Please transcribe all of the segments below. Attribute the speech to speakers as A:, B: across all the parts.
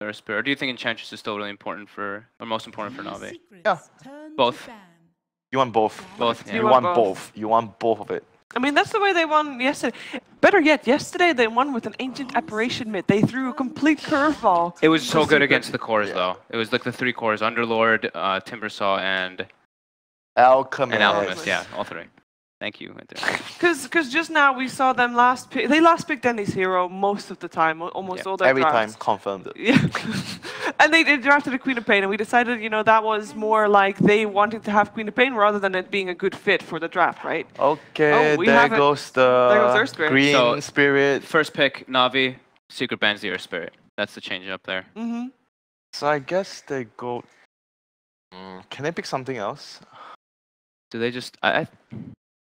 A: Or Spirit? Or do you think Enchantress is still really important for, or most important for Navi?
B: Yeah.
A: Both.
B: You want both.
A: Both. Yeah.
B: You want both. You want both of it.
C: I mean, that's the way they won yesterday. Better yet, yesterday they won with an Ancient Apparition mid. They threw a complete curveball.
A: It was so good against the cores, though. It was like the 3 cores: Underlord, Timbersaw, and
B: Alchemist.
A: Yeah, all 3. Thank you, Winter.
C: Because just now we saw them last pick. They last picked Denny's hero most of the time, almost all their
B: Every
C: drafts.
B: time confirmed it.
C: Yeah. And they drafted a Queen of Pain, and we decided, you know, that was more like they wanted to have Queen of Pain rather than it being a good fit for the draft, right?
B: Okay, there goes the
C: Spirit.
B: green spirit.
A: First pick, Navi, Secret Vincere Spirit. That's the change up there.
C: Mm-hmm.
B: So I guess they go... can they pick something else?
A: Do they just...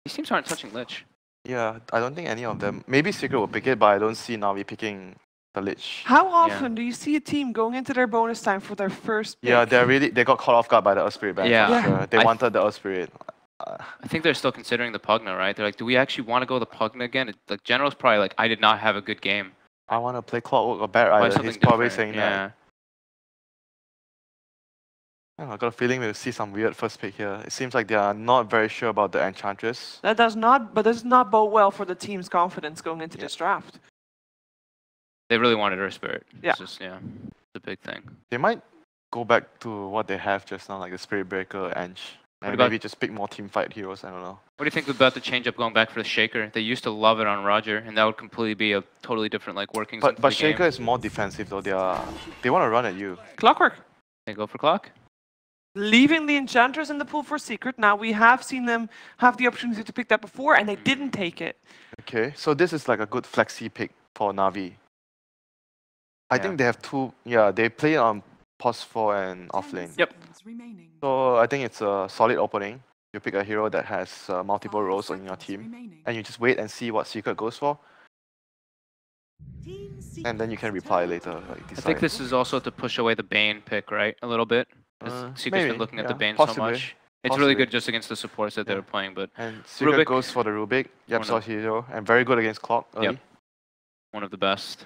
A: These teams aren't touching Lich.
B: Yeah, I don't think any of them. Maybe Secret will pick it, but I don't see Navi picking the Lich.
C: How often do you see a team going into their bonus time for their first pick?
B: Yeah, they got caught off guard by the Earth Spirit ban.
A: Yeah.
B: Sure. They wanted the Earth Spirit.
A: I think they're still considering the Pugna, right? They're like, do we actually want to go the Pugna again? Like, General's probably like, I did not have a good game.
B: I want to play Clockwork or Bear Island. He's probably saying that. I got a feeling we'll see some weird first pick here. It seems like they are not very sure about the Enchantress.
C: That does not bode well for the team's confidence going into this draft.
A: They really wanted Earth Spirit.
C: Yeah.
A: It's just, it's a big thing.
B: They might go back to what they have just now, like the Spirit Breaker, Ench. And maybe just pick more team fight heroes, I don't know.
A: What do you think about the change up going back for the Shaker? They used to love it on Roger, and that would completely be a totally different like workings.
B: But Shaker is more defensive though. They want to run at you.
C: Clockwork.
A: They go for Clock.
C: Leaving the Enchantress in the pool for Secret. Now we have seen them have the opportunity to pick that before, and they didn't take it.
B: Okay, so this is like a good flexi pick for Navi. I think they have 2. Yeah, they play on pos 4 and offlane.
A: Yep.
B: So I think it's a solid opening. You pick a hero that has multiple roles on your team, and you just wait and see what Secret goes for. And then you can reply later. Like,
A: I think this is also to push away the Bane pick, right? A little bit. Secret's been looking at the Bane so much. It's really good just against the supports that they were playing, but...
B: And Secret goes for the Rubik. Yep, so hero. And very good against Clock early.
A: Yep. One of the best.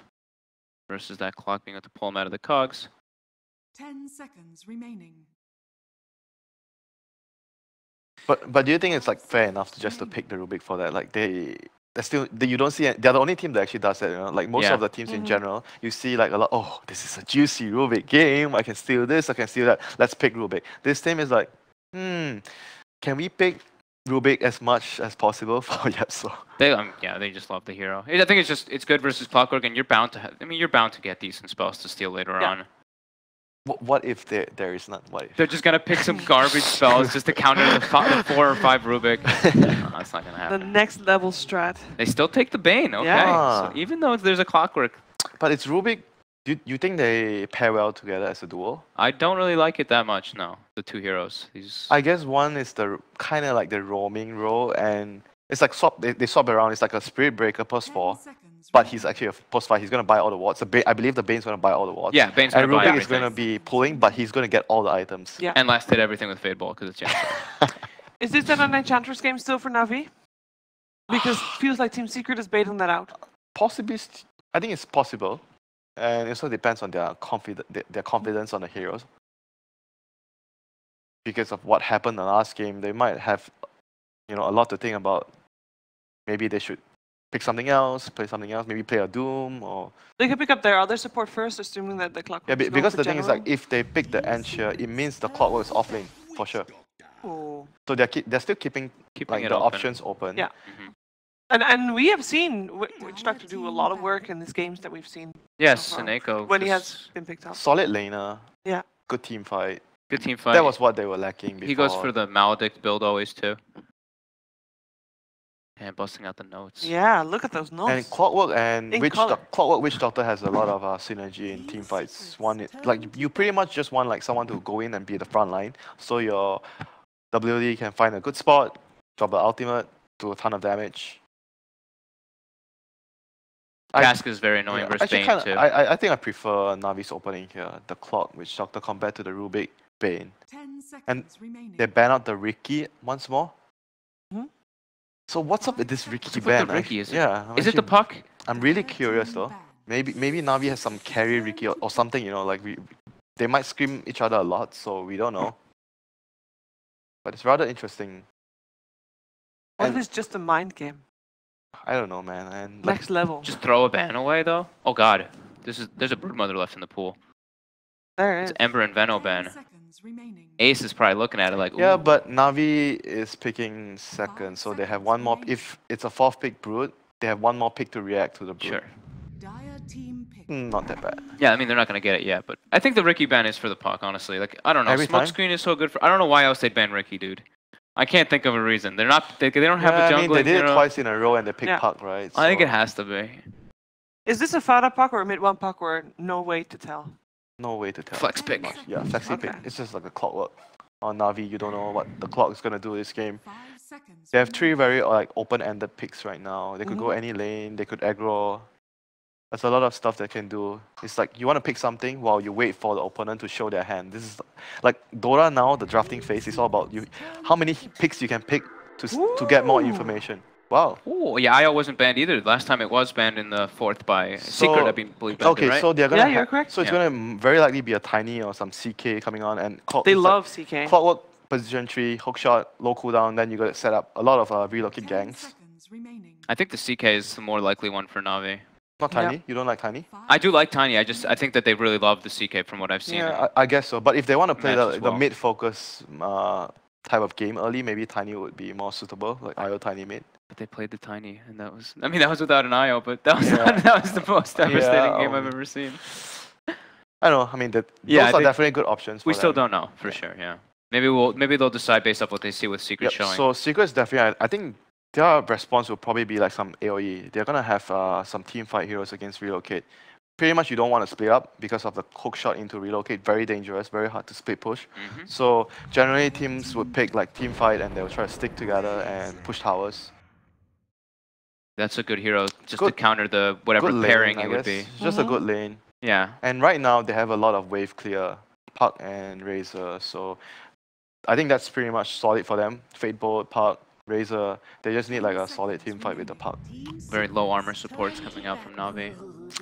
A: Versus that Clock being able to pull him out of the cogs.
D: 10 seconds remaining.
B: But do you think it's like fair enough to just to pick the Rubik for that? Like you don't see they're the only team that actually does that, you know? Like most of the teams in general, you see like a lot, oh, this is a juicy Rubik game, I can steal this, I can steal that, let's pick Rubik. This team is like, can we pick Rubik as much as possible for Yepso?
A: They just love the hero. I think it's good versus Clockwork, and you're bound to you're bound to get decent spells to steal later on.
B: What if there is none? What if?
A: They're just gonna pick some garbage spells just to counter the 4 or 5 Rubik. No, that's not gonna happen.
C: The next level strat.
A: They still take the Bane, okay.
C: Yeah.
A: So even though there's a Clockwork.
B: But it's Rubik. You think they pair well together as a duo?
A: I don't really like it that much, no. The 2 heroes.
B: I guess one is the kind of like the roaming role, and it's like they swap around. It's like a Spirit Breaker plus 4. But he's actually a post 5. He's going to buy all the wards. I believe the Bane's going to buy all the wards.
A: Yeah, Bane's going to buy everything.
B: And Rubik is going to be pulling, but he's going to get all the items.
C: Yeah.
A: And last hit everything with Fade Ball because it's Chancellor.
C: Is this an Enchantress game still for Navi? Because it feels like Team Secret is baiting that out.
B: Possibly. I think it's possible. And it also depends on their confidence on the heroes. Because of what happened in the last game, they might have a lot to think about. Maybe they should pick something else, play something else, maybe play a Doom or...
C: They could pick up their other support first, assuming that the Clockwork
B: is because the thing is like, if they pick the Ench here, it means the Clockwork is offlane, for sure.
C: Oh.
B: So they're still keeping like, the options open.
C: Yeah. And we have seen Witch Doctor do a lot of work in these games that we've seen.
A: Yes, and Echo.
C: When he has been picked up.
B: Solid laner.
C: Yeah.
B: Good team fight.
A: Good team fight.
B: That was what they were lacking before.
A: He goes for the Maledict build always too. And busting out the notes.
C: Yeah, look at those notes.
B: And Clockwork and Clockwork Witch Doctor has a lot of synergy in team fights. You pretty much just want like someone to go in and be the front line, so your WD can find a good spot, drop the ultimate, do a ton of damage.
A: Cask is very annoying versus Bane too.
B: I think I prefer Navi's opening here, the Clock Witch Doctor compared to the Rubik Bane.
D: 10 seconds
B: and
D: remaining.
B: They ban out the Ricky once more. So what's up with this Ricky ban?
A: Ricky, is it?
B: Yeah.
A: Is it the puck?
B: I'm really curious though. Maybe Navi has some carry Ricky or something, you know, like they might scream each other a lot, so we don't know. But it's rather interesting.
C: What if it's just a mind game?
B: I don't know, man. And
C: Next level.
A: Just throw a ban away, though. Oh god, there's a Broodmother left in the pool.
C: There it is.
A: It's Ember and Veno ban. Ace is probably looking at it like, ooh.
B: Yeah, but Navi is picking second, so they have one more. If it's a 4th pick Brood, they have one more pick to react to the Brood.
A: Sure.
B: Not that bad.
A: Yeah, I mean, they're not going to get it yet, but I think the Ricky ban is for the puck, honestly. Like, I don't know. Smokescreen is so good for... I don't know why else they'd ban Ricky, dude. I can't think of a reason. They're not... They don't have a jungler.
B: I mean, they did it twice in a row and they picked puck, right? So.
A: I think it has to be.
C: Is this a Fada puck or a mid-1 puck or no way to tell?
B: No way to tell.
A: Flex pick.
B: Yeah, flexi pick. It's just like a clockwork. On Navi, you don't know what the clock is going to do this game. They have 3 very like open-ended picks right now. They could go any lane. They could aggro. There's a lot of stuff they can do. It's like you want to pick something while you wait for the opponent to show their hand. This is like Dota now, the drafting phase is all about you. How many picks you can pick to get more information. Wow.
A: Oh, yeah, IO wasn't banned either. Last time it was banned in the 4th by Secret, I believe.
B: Okay,
A: right?
B: so they're gonna.
C: Yeah, you're correct.
B: So it's gonna very likely be a Tiny or some CK coming on, and
C: they love CK.
B: Clockwork, position 3, hookshot, low cooldown. Then you got to set up a lot of relocate gangs.
A: I think the CK is the more likely one for Navi.
B: Not Tiny. You don't like Tiny?
A: I do like Tiny. I think that they really love the CK from what I've seen.
B: Yeah, I guess so. But if they want to play the mid focus type of game early, maybe Tiny would be more suitable, like IO Tiny mid.
A: But they played the Tiny, and that was... I mean, that was without an IO, but that was that was the most devastating game I've ever seen.
B: I know. I mean, those are definitely good options.
A: We still don't know for sure. Yeah. Maybe they'll decide based off what they see with Secret showing.
B: So Secret is definitely. I think their response will probably be like some AOE. They're gonna have some team fight heroes against relocate. Pretty much you don't want to split up because of the hook shot into relocate. Very dangerous, very hard to split push. So generally teams would pick like team fight and they'll try to stick together and push towers.
A: That's a good hero just to counter the whatever pairing it would be.
B: Just a good lane.
A: Yeah.
B: And right now they have a lot of wave clear, Puck and Razor. So I think that's pretty much solid for them. Fatebolt, Puck, Razor. They just need like a solid team fight with the Puck.
A: Very low armor supports coming out from Navi.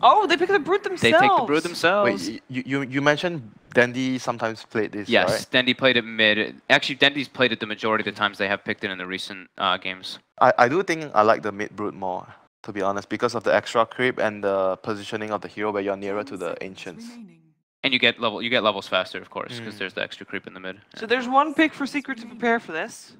C: Oh, they pick the Brood themselves.
A: They take the Brood themselves.
B: Wait, you mentioned Dandy sometimes played this,
A: yes,
B: right?
A: Dandy played it mid. Actually, Dandy's played it the majority of the times they have picked it in the recent games.
B: I do think I like the mid Brood more, to be honest, because of the extra creep and the positioning of the hero where you're nearer to the Ancients.
A: And you get levels faster, of course, because there's the extra creep in the mid.
C: So there's one pick for Secret to prepare for this.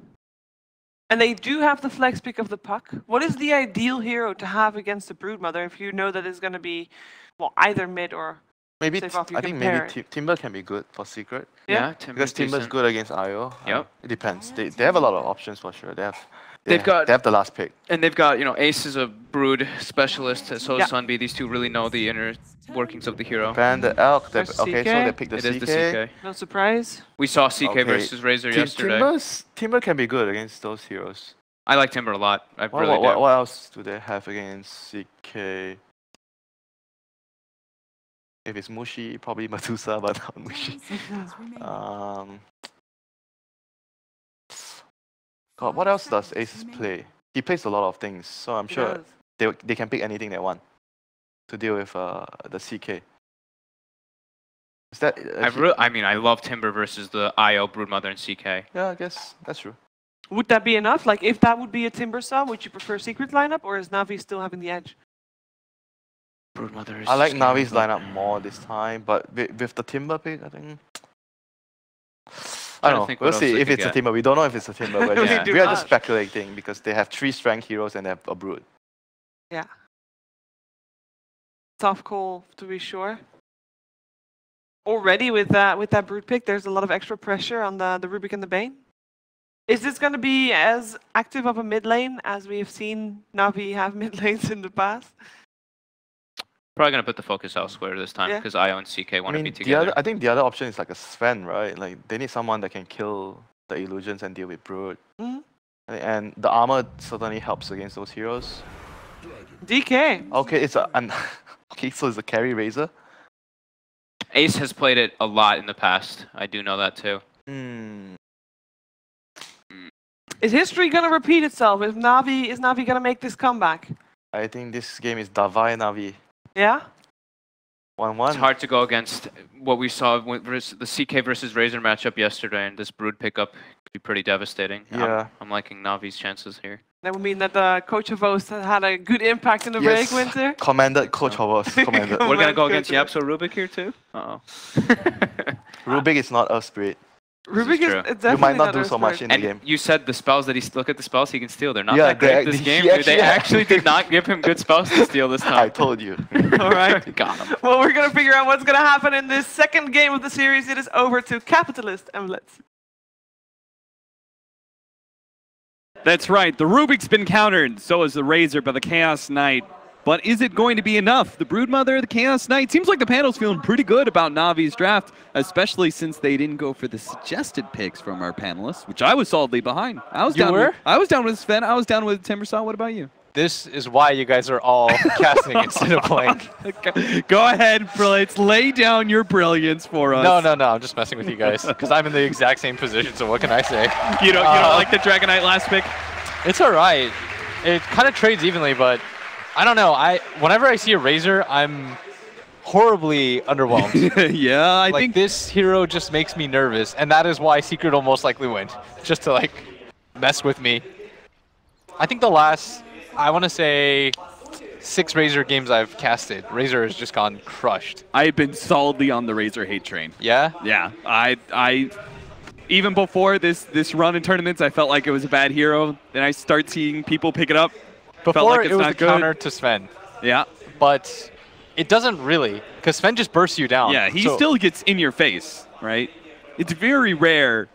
C: And they do have the flex pick of the Puck. What is the ideal hero to have against the Broodmother if you know that it's going to be, well, either mid or
B: maybe I think maybe Timber can be good for Secret.
A: Yeah,
B: because Timber's good against IO.
A: Yep.
B: It depends. They have a lot of options for sure. They have the last pick.
A: And they've got, Ace is a Brood specialist, so is Sunby. These two really know the inner workings of the hero.
B: Ban the Elk. Okay, so they picked the CK.
A: It is the CK.
C: No surprise.
A: We saw CK versus Razor yesterday.
B: Timber can be good against those heroes.
A: I like Timber a lot.
B: What else do they have against CK? If it's Mushi, probably Medusa, but not Mushi. God, what else does Ace play? He plays a lot of things, so I'm sure they can pick anything they want to deal with the CK. Is that?
A: I mean, I love Timber versus the IO Broodmother and CK.
B: Yeah, I guess that's true.
C: Would that be enough? Like, if that would be a Timber sub, would you prefer Secret lineup, or is Navi still having the edge?
A: Broodmother is
B: I like Navi's lineup more this time, but with the Timber pick, I think. I don't know. We'll see if it's a Timber. We don't know if it's a Timber, but we are just speculating because they have 3 strength heroes and they have a Brood.
C: Yeah. Tough call, to be sure. Already with that Brood pick, there's a lot of extra pressure on the Rubik and the Bane. Is this going to be as active of a mid lane as we've seen Navi have mid lanes in the past?
A: Probably going to put the focus elsewhere this time because IO and CK want to be together.
B: I think the other option is like a Sven, right? Like they need someone that can kill the illusions and deal with Brood. And the armor certainly helps against those heroes.
C: DK.
B: Okay, it's so it's a carry Razor.
A: Ace has played it a lot in the past. I do know that too.
C: Is history going to repeat itself? Is Navi going to make this comeback?
B: I think this game is Davai Navi.
C: Yeah?
B: 1-1.
A: It's hard to go against what we saw with the CK versus Razor matchup yesterday, and this Brood pickup could be pretty devastating.
B: Yeah.
A: I'm liking Navi's chances here.
C: That would mean that the coach of O's had a good impact in the break, Vincere.
B: Commended, coach of us. Commended.
A: We're gonna go against Yapso Rubik here too.
B: Rubik is not a spirit.
C: Rubik is
A: true.
C: definitely
B: You might not do
C: our
B: so much
C: sport.
B: in the game.
A: You said the spells that look at the spells he can steal. They're not
B: Yeah,
A: that great this game. They actually did not give him good spells to steal this time.
B: I told you.
C: All right.
A: Got him.
C: Well, we're going to figure out what's going to happen in this second game of the series. It is over to Capitalist and Blitz.
E: That's right. The Rubik's been countered. So is the Razor by the Chaos Knight. But is it going to be enough? The Broodmother, the Chaos Knight. Seems like the panel's feeling pretty good about Navi's draft, especially since they didn't go for the suggested picks from our panelists, which I was solidly behind. I was down with Sven. I was down with Timbersaw. What about you?
F: This is why you guys are all casting instead of playing.
E: Go ahead, Blitz. Lay down your brilliance for us.
F: No. I'm just messing with you guys because I'm in the exact same position. So what can I say?
E: You don't like the Dragonite last pick?
F: It's all right. It kind of trades evenly, but I don't know. Whenever I see a Razor, I'm horribly underwhelmed.
E: Yeah, I think
F: this hero just makes me nervous, and that is why Secret will most likely win, just to like mess with me. I think the last, I want to say, 6 Razor games I've casted, Razor has just gone crushed.
E: I've been solidly on the Razor hate train.
F: Yeah?
E: Yeah. I even before this run in tournaments, I felt like it was a bad hero. Then I start seeing people pick it up.
F: Before
E: like
F: it was a counter to Sven.
E: Yeah.
F: But it doesn't really, because Sven just bursts you down.
E: Yeah, he still gets in your face, right? It's very rare.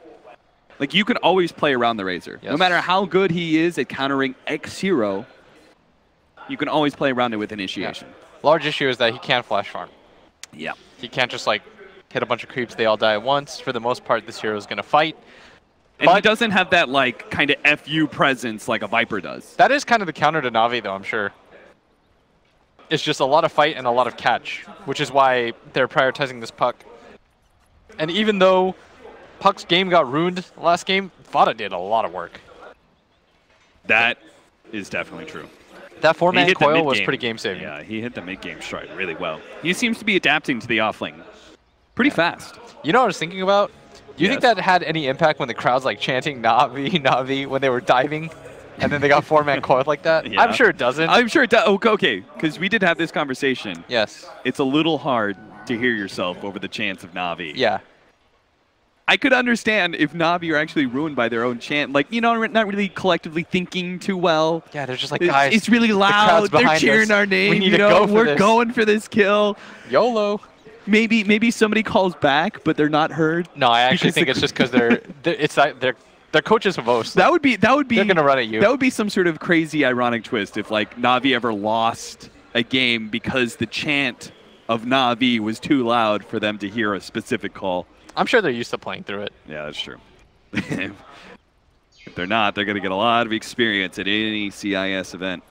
E: Like, you can always play around the Razor.
F: Yes.
E: No matter how good he is at countering X hero, you can always play around it with initiation.
F: Yeah. Large issue is that he can't flash farm.
E: Yeah.
F: He can't just like hit a bunch of creeps, they all die at once. For the most part, this hero is going to fight.
E: And he doesn't have that, like, kind of FU presence like a Viper does.
F: That is kind of the counter to Navi, though, I'm sure. It's just a lot of fight and a lot of catch, which is why they're prioritizing this Puck. And even though Puck's game got ruined last game, Vada did a lot of work.
E: That is definitely true.
F: That 4-man coil was pretty game-saving.
E: Yeah, he hit the mid-game stride really well. He seems to be adapting to the offlane pretty fast.
F: You know what I was thinking about? Do you think that had any impact when the crowd's like chanting Navi, Navi when they were diving? And then they got 4-man coiled like that?
E: Yeah.
F: I'm sure it doesn't.
E: I'm sure it does. Okay, because we did have this conversation.
F: Yes.
E: It's a little hard to hear yourself over the chants of Navi.
F: Yeah.
E: I could understand if Navi are actually ruined by their own chant. Like, you know, not really collectively thinking too well.
F: Yeah, they're just like, guys,
E: it's really loud. They're cheering our name.
F: We need to go for
E: we're going for this kill.
F: YOLO.
E: Maybe somebody calls back, but they're not heard.
F: No, I actually think it's just because they're coaches of most.
E: That would be
F: they're gonna run at you.
E: That would be some sort of crazy ironic twist if like Navi ever lost a game because the chant of Navi was too loud for them to hear a specific call.
F: I'm sure they're used to playing through it.
E: Yeah, that's true. If they're not, they're gonna get a lot of experience at any CIS event.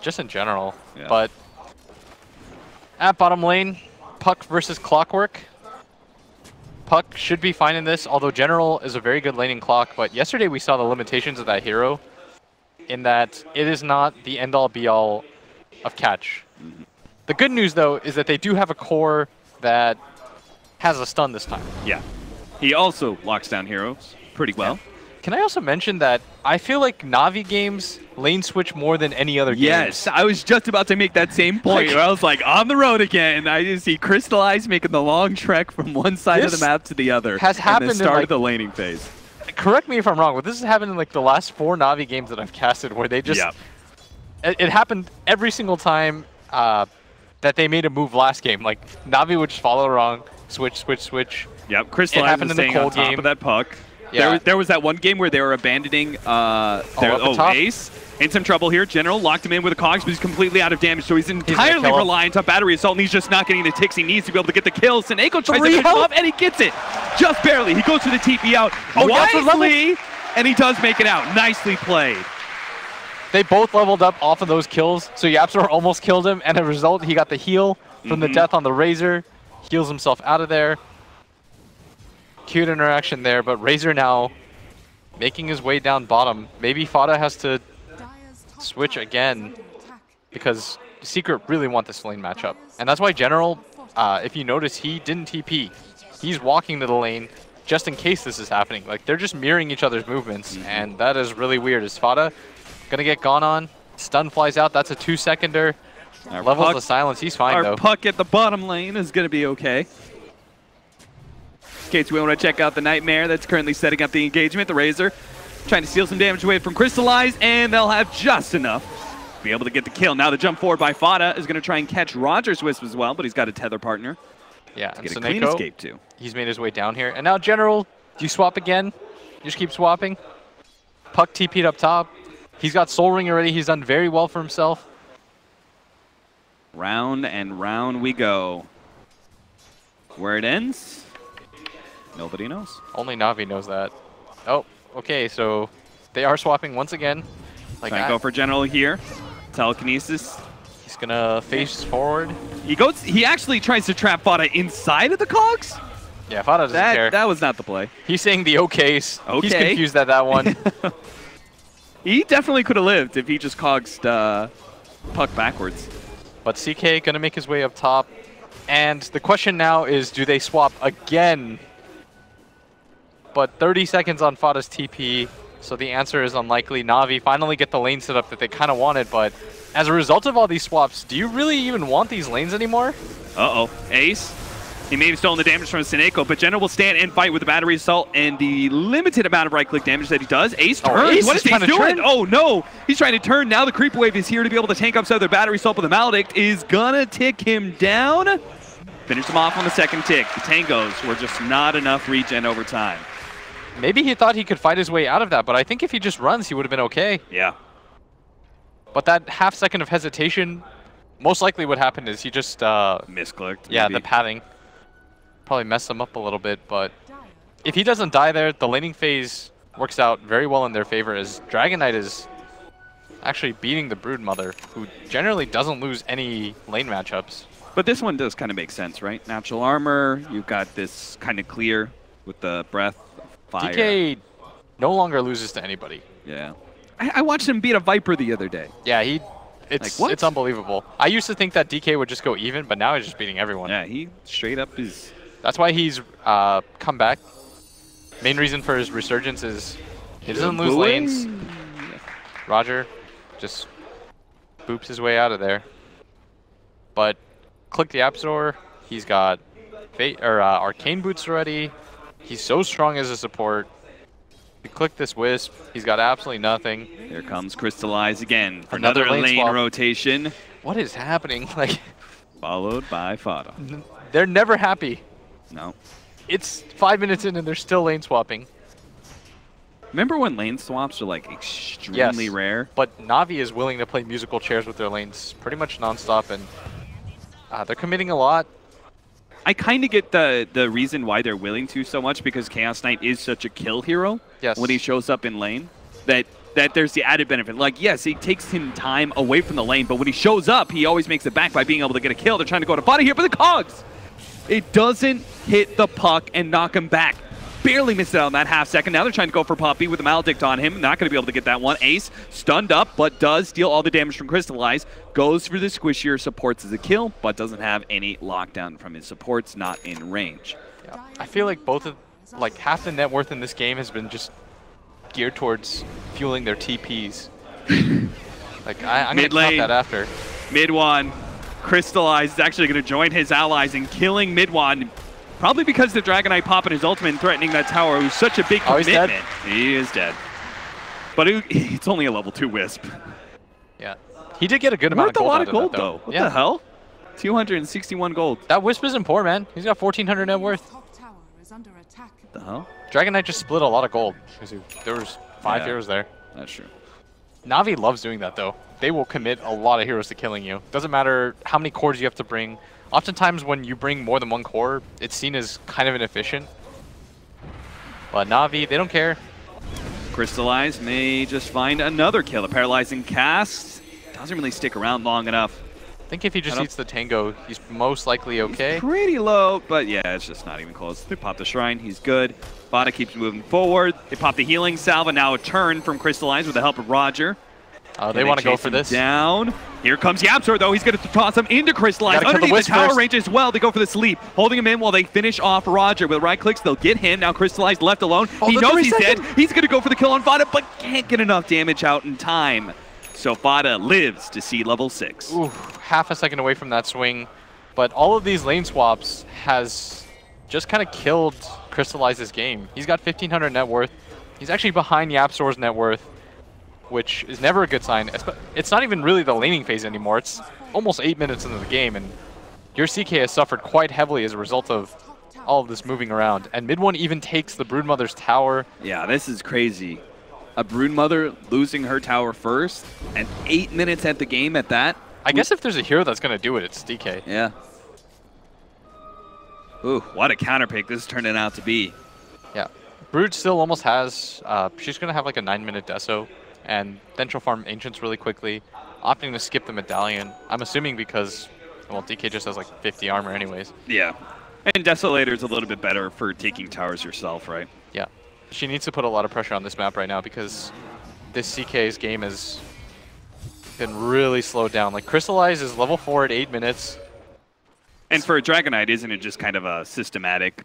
F: Just in general.
E: Yeah.
F: But at bottom lane, Puck versus Clockwork. Puck should be fine in this, although General is a very good laning clock, but yesterday we saw the limitations of that hero in that it is not the end-all be-all of catch.
E: Mm-hmm.
F: The good news, though, is that they do have a core that has a stun this time.
E: Yeah. He also locks down heroes pretty well.
F: Yeah. Can I also mention that I feel like Navi games lane switch more than any other game?
E: Yes, I was just about to make that same point. Where I was like, on the road again. I just see Crystallize making the long trek from one side of the map to the other.
F: Has happened
E: and then started
F: in like,
E: the laning phase.
F: Correct me if I'm wrong, but this has happened in like the last 4 Navi games that I've casted where they just...
E: Yeah.
F: It happened every single time that they made a move last game. Like, Navi would just follow wrong, switch.
E: Yep, Crystallize was staying on top of that puck.
F: Yeah.
E: There was that one game where they were abandoning Ace. In some trouble here. General locked him in with a cogs, but he's completely out of damage, so he's entirely reliant on battery assault, and he's just not getting the ticks he needs to be able to get the kills. And Eiko tries to finish off, and he gets it. Just barely. He goes for the TP out wisely, and he does make it out. Nicely played.
F: They both leveled up off of those kills, so Yapsor almost killed him, and as a result, he got the heal from the death on the Razor. Heals himself out of there. Cute interaction there, but Razor now making his way down bottom. Maybe Fada has to switch again because Secret really want this lane matchup. And that's why General if you notice, he didn't TP. He's walking to the lane just in case this is happening. Like, they're just mirroring each other's movements, and that is really weird. Is Fada gonna get gone on? Stun flies out. That's a 2-seconder. Levels of silence. He's fine, though.
E: Our puck at the bottom lane is going to be okay. In case we want to check out the Nightmare that's currently setting up the engagement. The Razor trying to steal some damage away from Crystallize, and they'll have just enough to be able to get the kill. Now the jump forward by Fada is going to try and catch Roger's Wisp as well, but he's got a tether partner.
F: Yeah,
E: and get a clean escape too.
F: He's made his way down here. And now General, do you swap again? You just keep swapping? Puck TP'd up top. He's got Soul Ring already. He's done very well for himself.
E: Round and round we go. Where it ends, nobody knows.
F: Only Na'Vi knows that. Oh, okay, so they are swapping once again.
E: Like, trying to go for General here. Telekinesis.
F: He's gonna face forward.
E: He actually tries to trap Fada inside of the cogs.
F: Yeah, Fada doesn't care.
E: That was not the play.
F: He's saying the okays.
E: Okay.
F: He's confused at that one.
E: He definitely could have lived if he just cogs puck backwards.
F: But CK gonna make his way up top. And the question now is, do they swap again? But 30 seconds on Fada's TP, so the answer is unlikely. Na'Vi finally get the lane set up that they kind of wanted, but as a result of all these swaps, do you really even want these lanes anymore?
E: Uh-oh. Ace. He may have stolen the damage from Seneko, but Jenna will stand and fight with the battery assault and the limited amount of right-click damage that he does. Ace turns.
F: Ace
E: what is Ace doing?
F: Turn?
E: Oh, no. He's trying to turn. Now the creep wave is here to be able to tank up some of their battery assault, but the Maledict is gonna tick him down. Finish him off on the second tick. The tangos were just not enough regen over time.
F: Maybe he thought he could fight his way out of that, but I think if he just runs, he would have been okay.
E: Yeah.
F: But that half second of hesitation, most likely what happened is he just
E: misclicked.
F: Yeah,
E: maybe.
F: the padding probably messed him up a little bit, but if he doesn't die there, the laning phase works out very well in their favor, as Dragon Knight is actually beating the Broodmother, who generally doesn't lose any lane matchups.
E: But this one does kind of make sense, right? Natural armor, you've got this kind of clear with the breath, fire.
F: DK no longer loses to anybody.
E: Yeah. I watched him beat a Viper the other day.
F: Yeah, it's unbelievable. I used to think that DK would just go even, but now he's just beating everyone.
E: Yeah, he straight up is...
F: That's why he's come back. Main reason for his resurgence is he doesn't lose lanes. Roger just boops his way out of there. But click the App Store. He's got Arcane Boots already. He's so strong as a support. You click this Wisp, he's got absolutely nothing.
E: Here comes Crystallize again for another lane rotation.
F: What is happening? Like,
E: followed by Fada.
F: They're never happy.
E: No.
F: It's 5 minutes in and they're still lane swapping.
E: Remember when lane swaps are like extremely rare?
F: But Na'Vi is willing to play musical chairs with their lanes pretty much nonstop, and they're committing a lot.
E: I kind of get the reason why they're willing to so much, because Chaos Knight is such a kill hero when he shows up in lane, that there's the added benefit. Like, yes, it takes him time away from the lane, but when he shows up, he always makes it back by being able to get a kill. They're trying to go to body here for the cogs. It doesn't hit the puck and knock him back. Barely missed it out on that half second. Now they're trying to go for Poppy with the Maledict on him. Not going to be able to get that one. Ace stunned up, but does steal all the damage from Crystallize. Goes for the squishier, supports as a kill, but doesn't have any lockdown from his supports, not in range.
F: Yeah. I feel like half the net worth in this game has been just geared towards fueling their TPs. Like, I'm going to count that after.
E: Mid one. Crystallize is actually going to join his allies in killing mid one. Probably because the Dragon Knight popping his ultimate and threatening that tower, who's such a big commitment. He is dead. But it's only a level 2 Wisp.
F: Yeah. He did get a good amount of gold.
E: Worth a lot of gold, though. What the hell? 261 gold.
F: That Wisp isn't poor, man. He's got 1,400 net worth.
E: What the hell?
F: Dragon Knight just split a lot of gold. There was 5 heroes there.
E: That's true.
F: Na'Vi loves doing that, though. They will commit a lot of heroes to killing you. Doesn't matter how many cores you have to bring. Oftentimes, when you bring more than one core, it's seen as kind of inefficient. But Na'Vi, they don't care.
E: Crystallize may just find another kill. A paralyzing cast doesn't really stick around long enough.
F: I think if he just eats the Tango, he's most likely okay.
E: He's pretty low, but yeah, it's just not even close. They pop the Shrine, he's good. Bada keeps moving forward. They pop the healing salve, and now a turn from Crystallize with the help of Roger.
F: They want to go for this.
E: Down. Here comes Yapzor, though. He's going to toss him into Crystallize. Underneath the tower range as well. They go for the sleep, holding him in while they finish off Roger. With right clicks, they'll get him. Now Crystallize left alone. He knows he's dead. He's going to go for the kill on Vada, but can't get enough damage out in time. So Vada lives to see level 6.
F: Ooh, half a second away from that swing. But all of these lane swaps has just kind of killed Crystallize's game. He's got 1,500 net worth. He's actually behind Yapzor's net worth, which is never a good sign. It's not even really the laning phase anymore. It's almost 8 minutes into the game, and your CK has suffered quite heavily as a result of all of this moving around. And mid one even takes the Broodmother's tower.
E: Yeah, this is crazy. A Broodmother losing her tower first, and 8 minutes at the game at that.
F: I guess if there's a hero that's going to do it, it's DK.
E: Yeah. Ooh, what a counter pick this is turning out to be.
F: Yeah. Brood still almost has, she's going to have like a 9-minute deso, and then she'll farm Ancients really quickly, opting to skip the Medallion. I'm assuming because, well, DK just has like 50 armor anyways.
E: Yeah. And Desolator's a little bit better for taking towers yourself, right?
F: Yeah. She needs to put a lot of pressure on this map right now because this CK's game has been really slowed down. Like, Crystallize is level 4 at 8 minutes.
E: And for a Dragonite, isn't it just kind of a systematic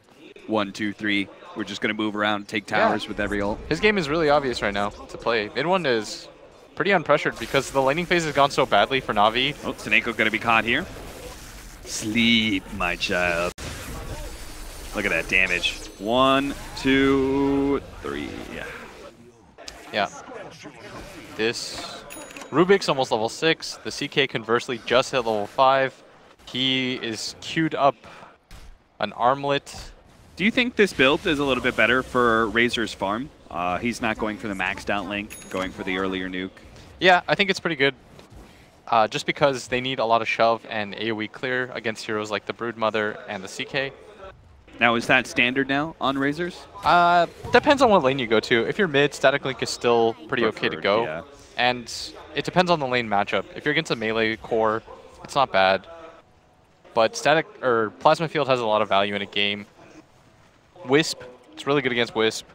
E: 1, 2, 3? We're just going to move around, take towers with every ult.
F: His game is really obvious right now to play. Mid one is pretty unpressured because the laning phase has gone so badly for Na'Vi.
E: Oh, Seneko going to be caught here. Sleep, my child. Look at that damage. 1, 2, 3.
F: Yeah. This Rubik's almost level 6. The CK conversely just hit level 5. He is queued up an armlet.
E: Do you think this build is a little bit better for Razor's farm? He's not going for the maxed out link, going for the earlier nuke.
F: Yeah, I think it's pretty good. Just because they need a lot of shove and AoE clear against heroes like the Broodmother and the CK.
E: Now, is that standard now on Razors?
F: Depends on what lane you go to. If you're mid, Static Link is still pretty okay to go.
E: Yeah.
F: And it depends on the lane matchup. If you're against a melee core, it's not bad. But Plasma Field has a lot of value in a game. Wisp, it's really good against Wisp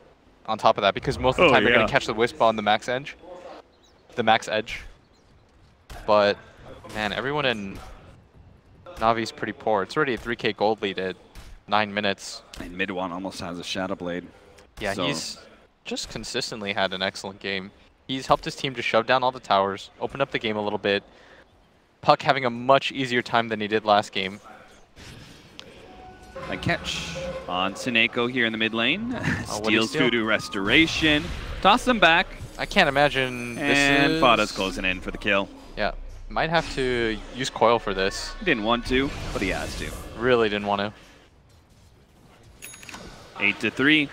F: on top of that because most of the time you're going to catch the Wisp on the max edge. But, man, everyone in Navi's pretty poor. It's already a 3k gold lead at 9 minutes.
E: And mid one almost has a Shadow Blade.
F: Yeah, so he's just consistently had an excellent game. He's helped his team to shove down all the towers, open up the game a little bit. Puck having a much easier time than he did last game.
E: A catch on Seneko here in the mid lane. Steals Voodoo Restoration. Toss them back.
F: I can't imagine this
E: and Fada's closing in for the kill.
F: Yeah. Might have to use Coil for this.
E: He didn't want to, but he has to.
F: Really didn't want to.
E: 8-3.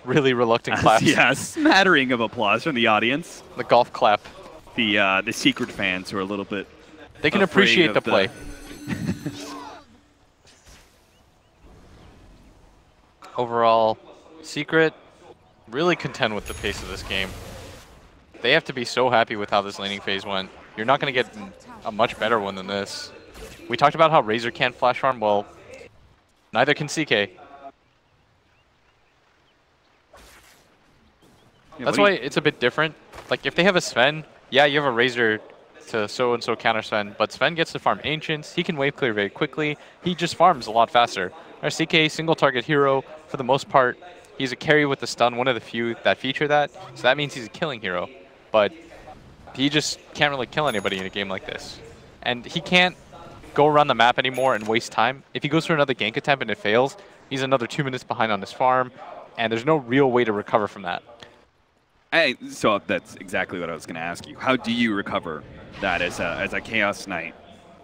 F: Really reluctant claps.
E: Yeah, smattering of applause from the audience.
F: The golf clap.
E: The secret fans who are a little bit.
F: They can appreciate the play. Overall, Secret really content with the pace of this game. They have to be so happy with how this laning phase went. You're not going to get a much better one than this. We talked about how Razor can't flash farm. Well, neither can CK.
E: Yeah,
F: that's why it's a bit different. Like, if they have a Sven, yeah, you have a Razor to so-and-so counter Sven, but Sven gets to farm Ancients. He can wave clear very quickly. He just farms a lot faster. Our CK, single target hero, for the most part. He's a carry with the stun, one of the few that feature that. So that means he's a killing hero. But he just can't really kill anybody in a game like this. And he can't go around the map anymore and waste time. If he goes for another gank attempt and it fails, he's another 2 minutes behind on his farm. And there's no real way to recover from that.
E: So that's exactly what I was going to ask you. How do you recover that as a Chaos Knight?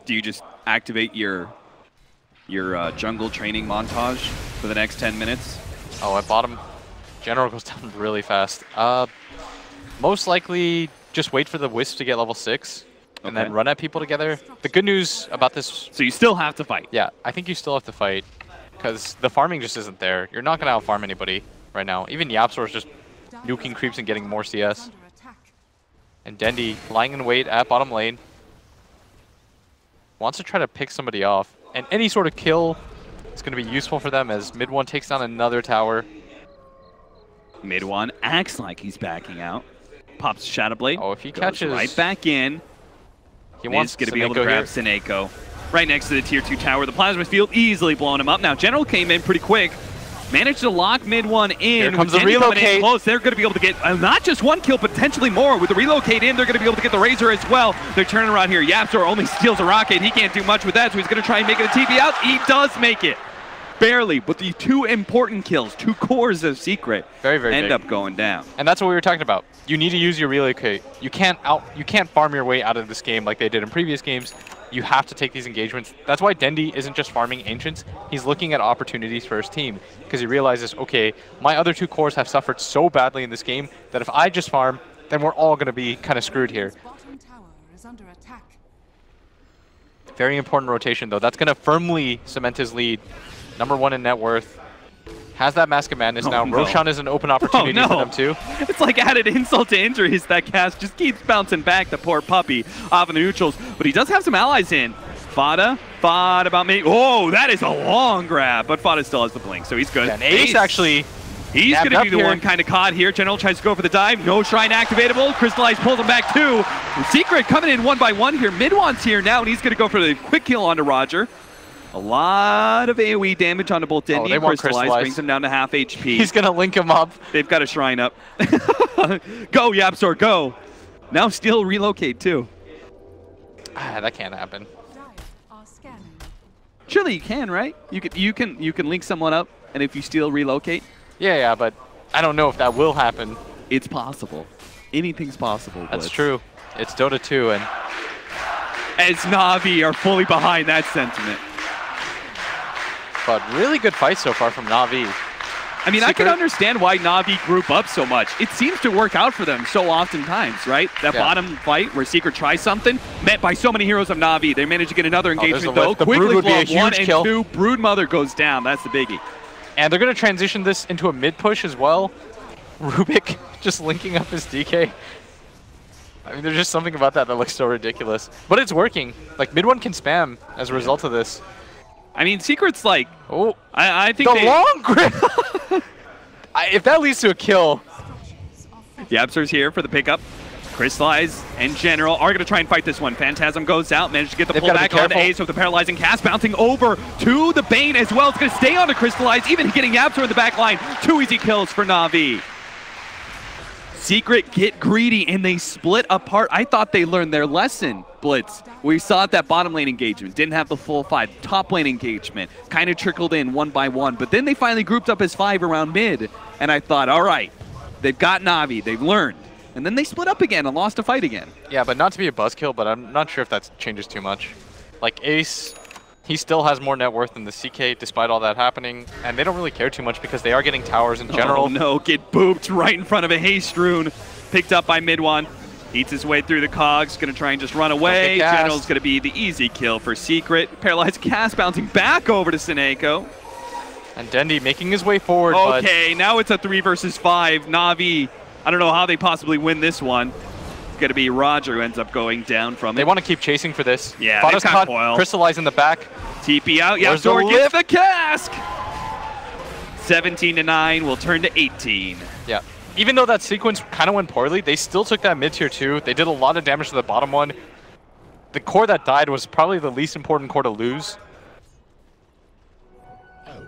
E: Do you just activate your jungle training montage for the next 10 minutes?
F: Oh, at bottom, General goes down really fast. Most likely, just wait for the Wisp to get level 6 and then run at people together. The good news about this...
E: So you still have to fight?
F: Yeah, I think you still have to fight because the farming just isn't there. You're not going to out-farm anybody right now. Even Yapzor is just nuking creeps and getting more CS. And Dendi lying in wait at bottom lane. Wants to try to pick somebody off. And any sort of kill is going to be useful for them as mid one takes down another tower.
E: Mid one acts like he's backing out. Pops Shadow Blade.
F: Oh, if he
E: goes
F: catches...
E: right back in.
F: He wants
E: going to be able to grab Seneko. Right next to the tier 2 tower. The plasma field easily blowing him up. Now General came in pretty quick. Managed to lock mid one in.
F: Here comes the
E: Dendy
F: relocate.
E: Close. They're going to be able to get not just one kill, potentially more. With the relocate in, they're going to be able to get the Razor as well. They're turning around here. Yapsor only steals a rocket. He can't do much with that, so he's going to try and make it a TP out. He does make it. Barely, but the 2 important kills, 2 cores of Secret,
F: very
E: end
F: big.
E: up going down.
F: And that's what we were talking about. You need to use your relocate. You can't farm your way out of this game like they did in previous games. You have to take these engagements. That's why Dendy isn't just farming Ancients. He's looking at opportunities for his team because he realizes, okay, my other 2 cores have suffered so badly in this game that if I just farm, then we're all going to be kind of screwed here. Very important rotation, though. That's going to firmly cement his lead. Number 1 in net worth. Has that Mask of Madness now.
E: No.
F: Roshan is an open opportunity for them, too.
E: It's like added insult to injuries. That cast just keeps bouncing back, the poor puppy, off in the neutrals. But he does have some allies in. Fada about me. Oh, that is a long grab. But Fada still has the blink, so he's good.
F: And Ace actually...
E: He's going to be the one kind of caught here. General tries to go for the dive. No Shrine activatable. Crystallize pulls him back too. Secret coming in 1 by 1 here. Midwan's here now, and he's going to go for the quick kill onto Roger. A lot of AoE damage onto both Dendy and Crystallize. Brings him down to half HP.
F: He's going to link him up.
E: They've got a Shrine up. Go, Yapsor, go. Now Steel relocate too.
F: That can't happen.
E: Surely you can, right? You can link someone up, and if you Steel relocate.
F: Yeah, but I don't know if that will happen.
E: It's possible. Anything's possible.
F: That's true. It's Dota 2, and
E: as Na'Vi are fully behind that sentiment.
F: But really good fight so far from Na'Vi.
E: I mean, I can understand why Na'Vi group up so much. It seems to work out for them so oftentimes, right? That bottom fight where Secret tries something, met by so many heroes of Na'Vi. They manage to get another engagement, though. Quickly blow up 1 and 2. Broodmother goes down. That's the biggie.
F: And they're going to transition this into a mid push as well. Rubik just linking up his DK. I mean, there's just something about that looks so ridiculous. But it's working. Like, mid one can spam as a result of this.
E: I mean, Secret's like...
F: Oh,
E: I think
F: the long grip! If that leads to a kill...
E: Yapsor's here for the pickup. Crystallize and General are going to try and fight this one. Phantasm goes out, managed to get the pullback on the Ace with the paralyzing cast, bouncing over to the Bane as well. It's going to stay on to Crystallize, even getting Yapsor in the back line. 2 easy kills for Na'Vi. Secret get greedy, and they split apart. I thought they learned their lesson, Blitz. We saw that bottom lane engagement. Didn't have the full 5. Top lane engagement kind of trickled in 1 by 1. But then they finally grouped up as 5 around mid. And I thought, all right, they've got Na'Vi. They've learned. And then they split up again and lost a fight again.
F: Yeah, but not to be a buzzkill, but I'm not sure if that changes too much. Like, Ace, he still has more net worth than the CK despite all that happening. And they don't really care too much because they are getting towers in general.
E: Oh no, get booped right in front of a haste rune. Picked up by mid one. Eats his way through the cogs. Going to try and just run away. General's going to be the easy kill for Secret. Paralyzed cast bouncing back over to Seneko.
F: And Dendy making his way forward.
E: Okay, now it's a 3 versus 5. Na'Vi, I don't know how they possibly win this one. It's going to be Roger who ends up going down from it.
F: They want to keep chasing for this.
E: Yeah,
F: Fada's caught. Crystallize in the back.
E: TP out. Yapsor gets the cask. 17-9 will turn to 18.
F: Yeah. Even though that sequence kind of went poorly, they still took that mid-tier 2. They did a lot of damage to the bottom one. The core that died was probably the least important core to lose.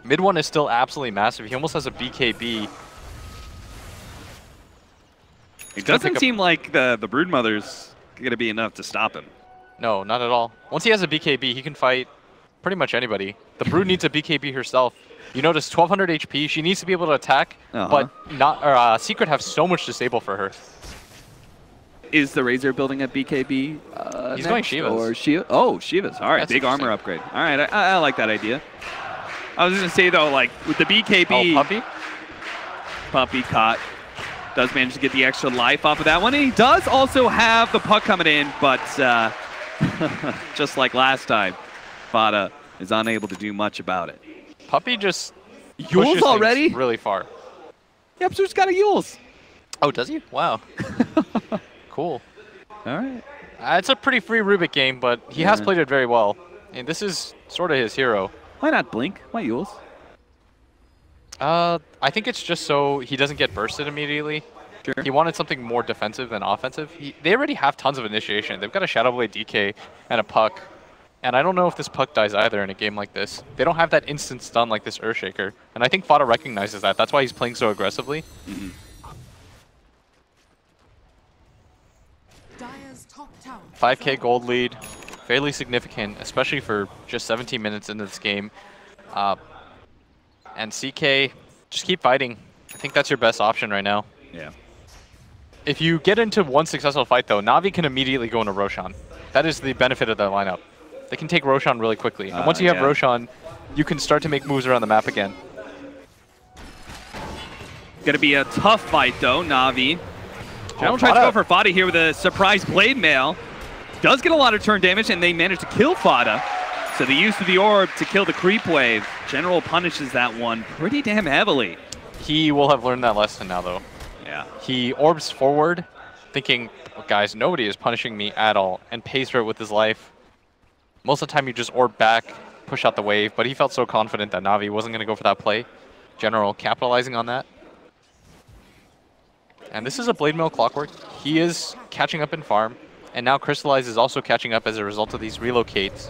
F: Mid one is still absolutely massive. He almost has a BKB.
E: It doesn't seem like the Broodmother's going to be enough to stop him.
F: No, not at all. Once he has a BKB, he can fight pretty much anybody. The Brood needs a BKB herself. You notice 1200 HP. She needs to be able to attack, but not. Secret have so much disable for her.
E: Is the Razor building a BKB?
F: He's going Shiva's.
E: Or Shiva? Oh, Shiva's. All right, that's big armor upgrade. All right, I like that idea. I was just going to say, though, like, with the BKB...
F: Oh,
E: Puppy caught. Does manage to get the extra life off of that one. And he does also have the puck coming in, but just like last time, Fada is unable to do much about it.
F: Puppy just
E: Yules already?
F: Really far.
E: Yep, so he's got a Yules.
F: Oh, does he? Wow. Cool.
E: All right.
F: It's a pretty free Rubik game, but he has played it very well. And this is sort of his hero.
E: Why not Blink? Why Yules?
F: I think it's just so he doesn't get bursted immediately.
E: Sure.
F: He wanted something more defensive than offensive. They already have tons of initiation. They've got a Shadow Blade DK and a Puck. And I don't know if this Puck dies either in a game like this. They don't have that instant stun like this Earthshaker. And I think Fada recognizes that. That's why he's playing so aggressively.
E: Mm-hmm.
D: Dire's top tower
F: 5k gold lead. Fairly significant, especially for just 17 minutes into this game. And CK, just keep fighting. I think that's your best option right now.
E: Yeah.
F: If you get into one successful fight, though, Na'Vi can immediately go into Roshan. That is the benefit of that lineup. They can take Roshan really quickly. And once you have Roshan, you can start to make moves around the map again.
E: Gonna be a tough fight, though, Na'Vi. General tries to go for Fada here with a surprise Blade Mail. Does get a lot of turn damage, and they manage to kill Fada. So the use of the orb to kill the creep wave. General punishes that one pretty damn heavily.
F: He will have learned that lesson now, though.
E: Yeah.
F: He orbs forward, thinking, guys, nobody is punishing me at all, and pays for it with his life. Most of the time, you just orb back, push out the wave, but he felt so confident that Na'Vi wasn't going to go for that play. General capitalizing on that. And this is a Blade Mail Clockwork. He is catching up in farm, and now Crystallize is also catching up as a result of these relocates.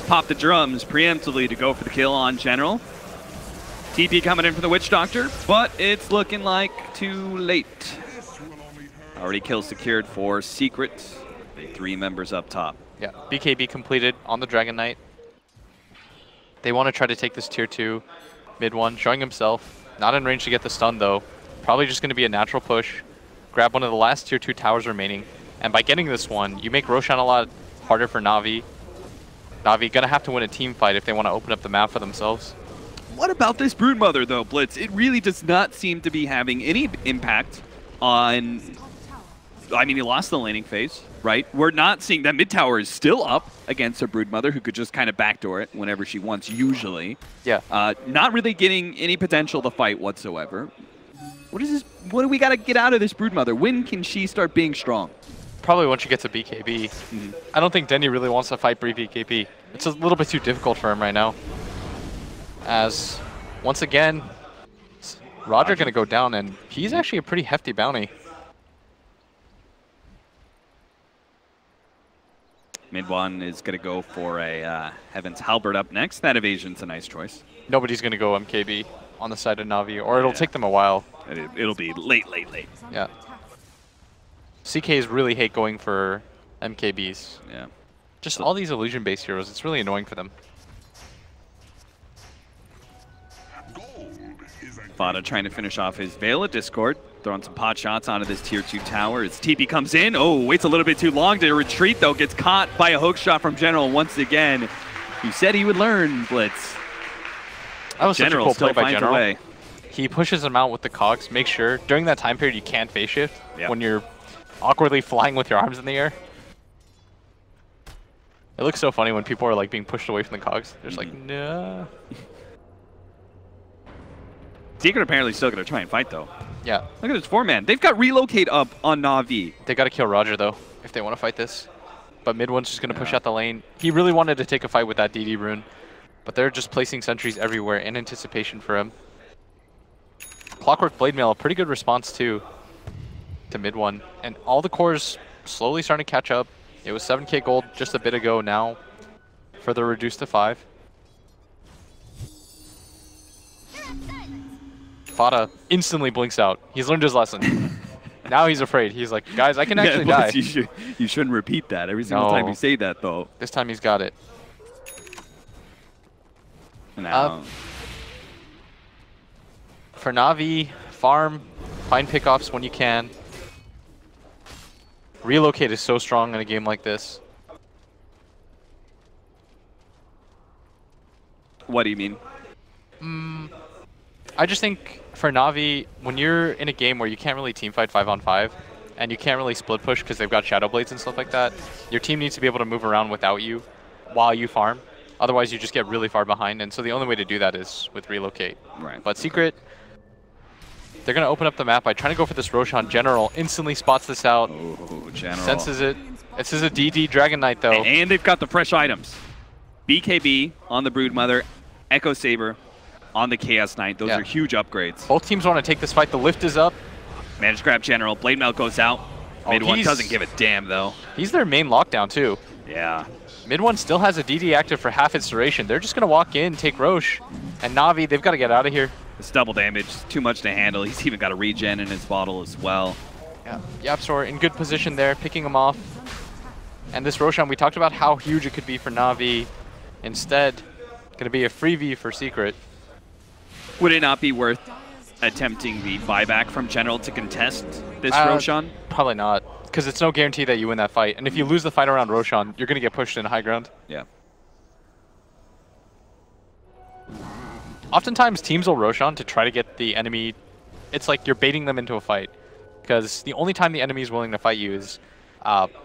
E: Pop the drums preemptively to go for the kill on General. TP coming in for the Witch Doctor, but it's looking like too late. Already kill secured for Secret. The 3 members up top.
F: Yeah, BKB completed on the Dragon Knight. They want to try to take this tier 2 mid one, showing himself. Not in range to get the stun though. Probably just going to be a natural push. Grab one of the last tier 2 towers remaining. And by getting this one, you make Roshan a lot harder for Na'Vi. Na'Vi going to have to win a team fight if they want to open up the map for themselves.
E: What about this Broodmother though, Blitz? It really does not seem to be having any impact on... I mean, he lost the laning phase, right? We're not seeing that mid tower is still up against a Broodmother who could just kind of backdoor it whenever she wants, usually.
F: Yeah.
E: Not really getting any potential to fight whatsoever. What is this? What do we got to get out of this Broodmother? When can she start being strong?
F: Probably once you get to BKB. I don't think Denny really wants to fight BKB. It's a little bit too difficult for him right now. As, once again, Roger going to go down, and he's actually a pretty hefty bounty.
E: Mid one is going to go for a Heaven's Halberd up next. That evasion's a nice choice.
F: Nobody's going to go MKB on the side of Na'Vi, or it'll take them a while.
E: It'll be late.
F: Yeah. CKs really hate going for MKBs.
E: Yeah.
F: Just all these illusion-based heroes, it's really annoying for them.
E: Fada trying to finish off his Veil of Discord, throwing some pot shots onto this tier 2 tower as TP comes in. Oh, waits a little bit too long to retreat though, gets caught by a hook shot from General once again. He said he would learn, Blitz.
F: That was
E: General
F: such a cool play by General.
E: Way.
F: He pushes him out with the cogs. Make sure during that time period you can't phase shift when you're awkwardly flying with your arms in the air. It looks so funny when people are like being pushed away from the cogs. They're just like, no.
E: Secret apparently still going to try and fight, though.
F: Yeah.
E: Look at this 4-man. They've got relocate up on Na'Vi.
F: They got to kill Roger, though, if they want to fight this. But mid one's just going to push out the lane. He really wanted to take a fight with that DD rune, but they're just placing sentries everywhere in anticipation for him. Clockwork Blade Mail, a pretty good response, too, to mid one. And all the cores slowly starting to catch up. It was 7k gold just a bit ago, now further reduced to 5. Fada instantly blinks out. He's learned his lesson. Now he's afraid. He's like, guys, I can actually die.
E: You shouldn't repeat that every single time you say that, though.
F: This time he's got it.
E: Now.
F: For Na'Vi, farm, find pickoffs when you can. Relocate is so strong in a game like this.
E: What do you mean?
F: I just think for Na'Vi, when you're in a game where you can't really teamfight 5-on-5, and you can't really split push because they've got Shadow Blades and stuff like that, your team needs to be able to move around without you while you farm. Otherwise, you just get really far behind, and so the only way to do that is with relocate.
E: Right.
F: But Secret, they're going to open up the map by trying to go for this Roshan. General instantly spots this out.
E: Oh, General.
F: Senses it. This is a DD Dragon Knight, though.
E: And they've got the fresh items. BKB on the Broodmother, Echo Saber on the Chaos Knight. Those are huge upgrades.
F: Both teams want to take this fight. The lift is up.
E: Managed to grab General. Blade Melt goes out. Mid one doesn't give a damn, though.
F: He's their main lockdown, too.
E: Yeah.
F: Mid one still has a DD active for half its duration. They're just going to walk in, take Roche. And Na'Vi, they've got to get out of here.
E: It's double damage. Too much to handle. He's even got a regen in his bottle as well.
F: Yeah, YapzOr in good position there, picking him off. And this Roshan, we talked about how huge it could be for Na'Vi. Instead, going to be a freebie for Secret.
E: Would it not be worth attempting the buyback from General to contest this Roshan?
F: Probably not, because it's no guarantee that you win that fight. And if you lose the fight around Roshan, you're going to get pushed in high ground.
E: Yeah.
F: Oftentimes, teams will Roshan to try to get the enemy. It's like you're baiting them into a fight, because the only time the enemy is willing to fight you is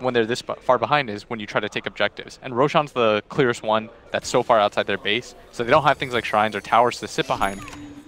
F: when they're this far behind is when you try to take objectives. And Roshan's the clearest one that's so far outside their base, so they don't have things like shrines or towers to sit behind.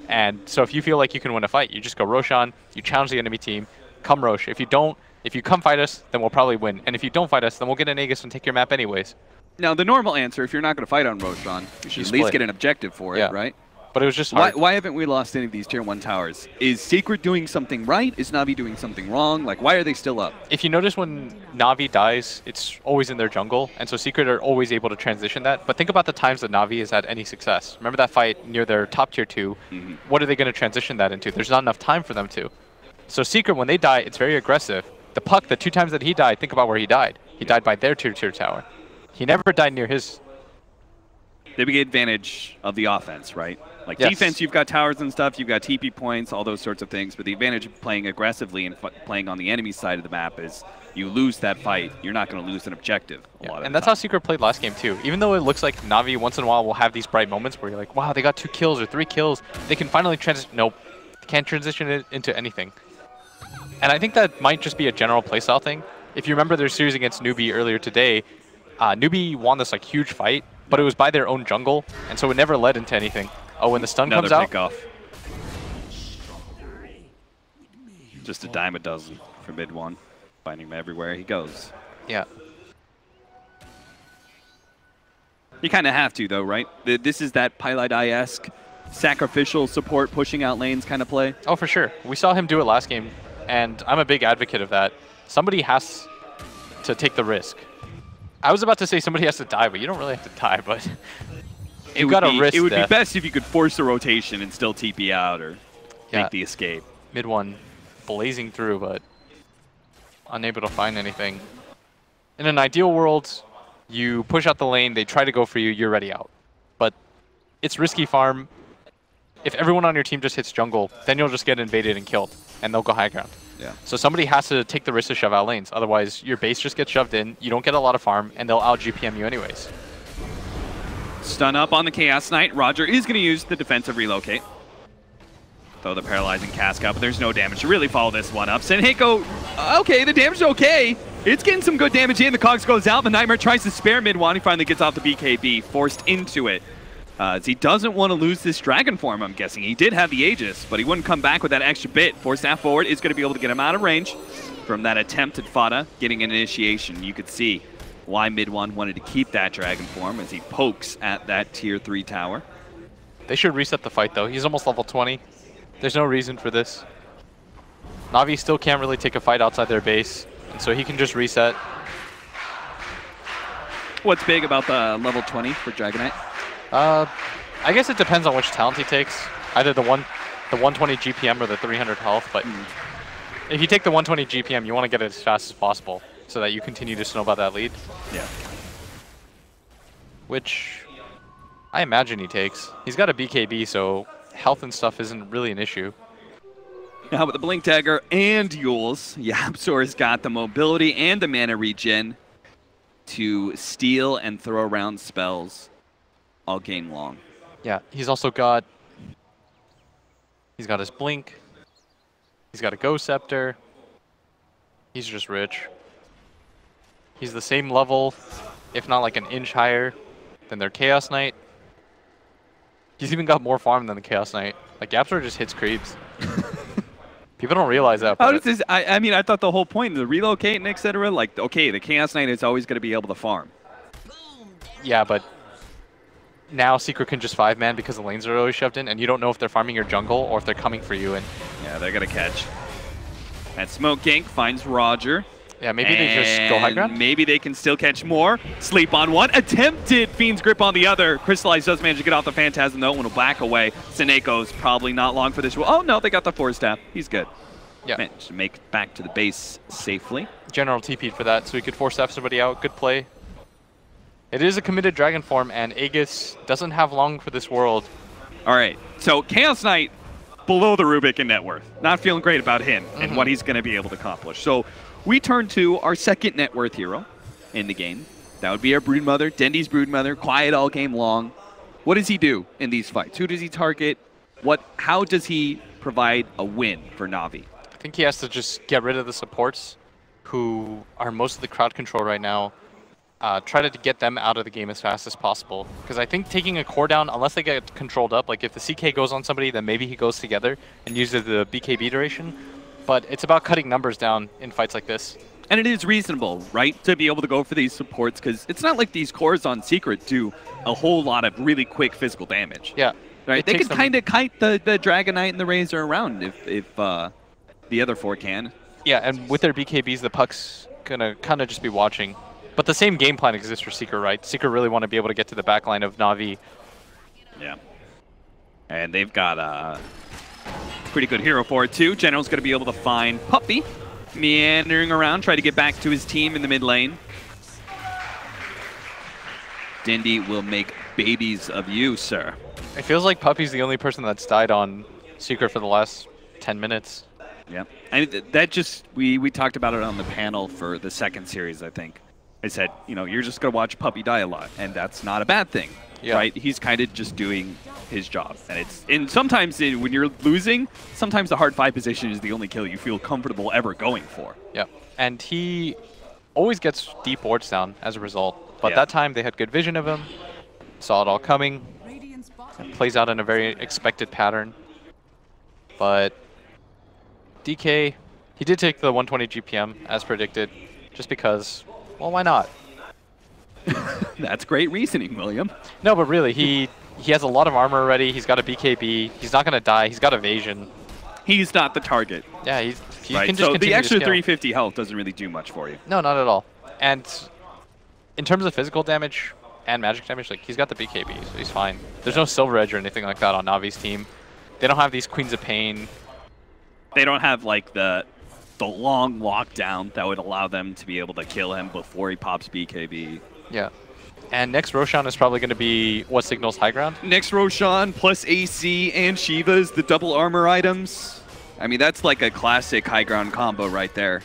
F: And so if you feel like you can win a fight, you just go Roshan, you challenge the enemy team, come Rosh. If you don't, if you come fight us, then we'll probably win. And if you don't fight us, then we'll get an Aegis and take your map anyways.
E: Now, the normal answer, if you're not going to fight on Roshan, you should at least get an objective for it, right?
F: But it was just hard.
E: Why haven't we lost any of these tier 1 towers? Is Secret doing something right? Is Na'Vi doing something wrong? Like, why are they still up?
F: If you notice when Na'Vi dies, it's always in their jungle, and so Secret are always able to transition that. But think about the times that Na'Vi has had any success. Remember that fight near their top tier 2? What are they going to transition that into? There's not enough time for them to. So Secret, when they die, it's very aggressive. The Puck, the 2 times that he died, think about where he died. He died by their tier 2 tower. He never died near his.
E: They get advantage of the offense, right? Like defense, you've got towers and stuff, you've got TP points, all those sorts of things. But the advantage of playing aggressively and playing on the enemy side of the map is you lose that fight, you're not going to lose an objective a lot of
F: and that's how Secret played last game too. Even though it looks like Na'Vi once in a while will have these bright moments where you're like, wow, they got 2 kills or 3 kills. They can finally transition. Nope, they can't transition it into anything. And I think that might just be a general playstyle thing. If you remember their series against Newbie earlier today, Newbie won this like huge fight, but it was by their own jungle, and so it never led into anything. Oh, when the stun comes out.
E: Another pick off. Just a dime a dozen for mid one, finding him everywhere he goes.
F: Yeah.
E: You kind of have to, though, right? This is that Pilot I-esque sacrificial support, pushing out lanes kind of play.
F: Oh, for sure. We saw him do it last game, and I'm a big advocate of that. Somebody has to take the risk. I was about to say somebody has to die, but you don't really have to die, but you got to risk
E: It would
F: death.
E: be best if you could force a rotation and still TP out or make the escape.
F: Mid one blazing through, but unable to find anything. In an ideal world, you push out the lane, they try to go for you, you're ready out. But it's risky farm. If everyone on your team just hits jungle, then you'll just get invaded and killed, and they'll go high ground.
E: Yeah.
F: So somebody has to take the risk to shove out lanes. Otherwise, your base just gets shoved in, you don't get a lot of farm, and they'll out-GPM you anyways.
E: Stun up on the Chaos Knight. Roger is going to use the defensive relocate. Throw the paralyzing cask out, but there's no damage to really follow this one up. Senheiko, okay, the damage is okay. It's getting some good damage in. The Cogs goes out. The Nightmare tries to spare mid one. He finally gets off the BKB, forced into it. As he doesn't want to lose this Dragon form, I'm guessing. He did have the Aegis, but he wouldn't come back with that extra bit. Force that forward is going to be able to get him out of range from that attempt at Fada, getting an initiation. You could see why mid one wanted to keep that Dragon form as he pokes at that tier 3 tower.
F: They should reset the fight, though. He's almost level 20. There's no reason for this. Na'Vi still can't really take a fight outside their base, and so he can just reset.
E: What's big about the level 20 for Dragonite?
F: I guess it depends on which talent he takes. Either the 120 GPM or the 300 health, but if you take the 120 GPM, you want to get it as fast as possible so that you continue to snowball that lead.
E: Yeah.
F: Which I imagine he takes. He's got a BKB, so health and stuff isn't really an issue.
E: Now with the Blink Dagger and Yules, YapzOr's got the mobility and the mana regen to steal and throw around spells all game long.
F: Yeah, he's also got... He's got his Blink. He's got a Ghost Scepter. He's just rich. He's the same level, if not like an inch higher than their Chaos Knight. He's even got more farm than the Chaos Knight. Like, YapzOr just hits creeps. People don't realize that.
E: How does this, I mean, I thought the whole point of the relocate and etc. Like, okay, the Chaos Knight is always going to be able to farm.
F: Yeah, but now Secret can just 5-man because the lanes are always shoved in, and you don't know if they're farming your jungle or if they're coming for you. And
E: yeah, they're going to catch. That smoke gank finds Roger.
F: Yeah, maybe they just go high ground?
E: Maybe they can still catch more. Sleep on one. Attempted Fiend's Grip on the other. Crystallize does manage to get off the Phantasm, though, and will back away. Seneco's probably not long for this. Oh, no, they got the Force Staff. He's good.
F: Yeah.
E: Managed to make it back to the base safely.
F: General TP'd for that, so he could Force Staff somebody out. Good play. It is a committed Dragon form, and Aegis doesn't have long for this world.
E: All right, so Chaos Knight below the Rubik in net worth. Not feeling great about him and what he's going to be able to accomplish. So we turn to our second net worth hero in the game. That would be our Broodmother, Dendy's Broodmother, quiet all game long. What does he do in these fights? Who does he target? How does he provide a win for Na'Vi?
F: I think he has to just get rid of the supports who are most of the crowd control right now. Try to get them out of the game as fast as possible. Because I think taking a core down, unless they get controlled up, like if the CK goes on somebody, then maybe he goes together and uses the BKB duration. But it's about cutting numbers down in fights like this.
E: And it is reasonable, right, to be able to go for these supports, because it's not like these cores on Secret do a whole lot of really quick physical damage.
F: Yeah.
E: Right? They can kind of kite the Dragon Knight and the Razor around if the other four can.
F: Yeah, and with their BKBs, the Puck's going to kind of just be watching. But the same game plan exists for Secret, right? Secret really want to be able to get to the back line of Na'Vi.
E: Yeah. And they've got a pretty good hero for it, too. General's going to be able to find Puppy, meandering around, try to get back to his team in the mid lane. Dindy will make babies of you, sir.
F: It feels like Puppy's the only person that's died on Secret for the last 10 minutes.
E: Yeah. And that just, we talked about it on the panel for the second series, I think. I said, you know, you're just going to watch Puppy die a lot, and that's not a bad thing, right? He's kind of just doing his job. And sometimes when you're losing, sometimes the hard 5 position is the only kill you feel comfortable ever going for.
F: Yeah, and he always gets deep wards down as a result. But that time they had good vision of him, saw it all coming. It plays out in a very expected pattern. But DK, he did take the 120 GPM as predicted, just because... Well, why not?
E: That's great reasoning, William.
F: No, but really, he has a lot of armor already. He's got a BKB. He's not going to die. He's got evasion.
E: He's not the target.
F: Yeah, he
E: right.
F: can just
E: so the extra
F: to
E: 350 health doesn't really do much for you.
F: No, not at all. And in terms of physical damage and magic damage, like he's got the BKB, so he's fine. There's no Silver Edge or anything like that on Navi's team. They don't have these Queens of Pain.
E: They don't have like the long lockdown that would allow them to be able to kill him before he pops BKB.
F: Yeah. And next Roshan is probably going to be what signals high ground?
E: Next Roshan plus AC and Shiva's the double armor items. I mean, that's like a classic high ground combo right there.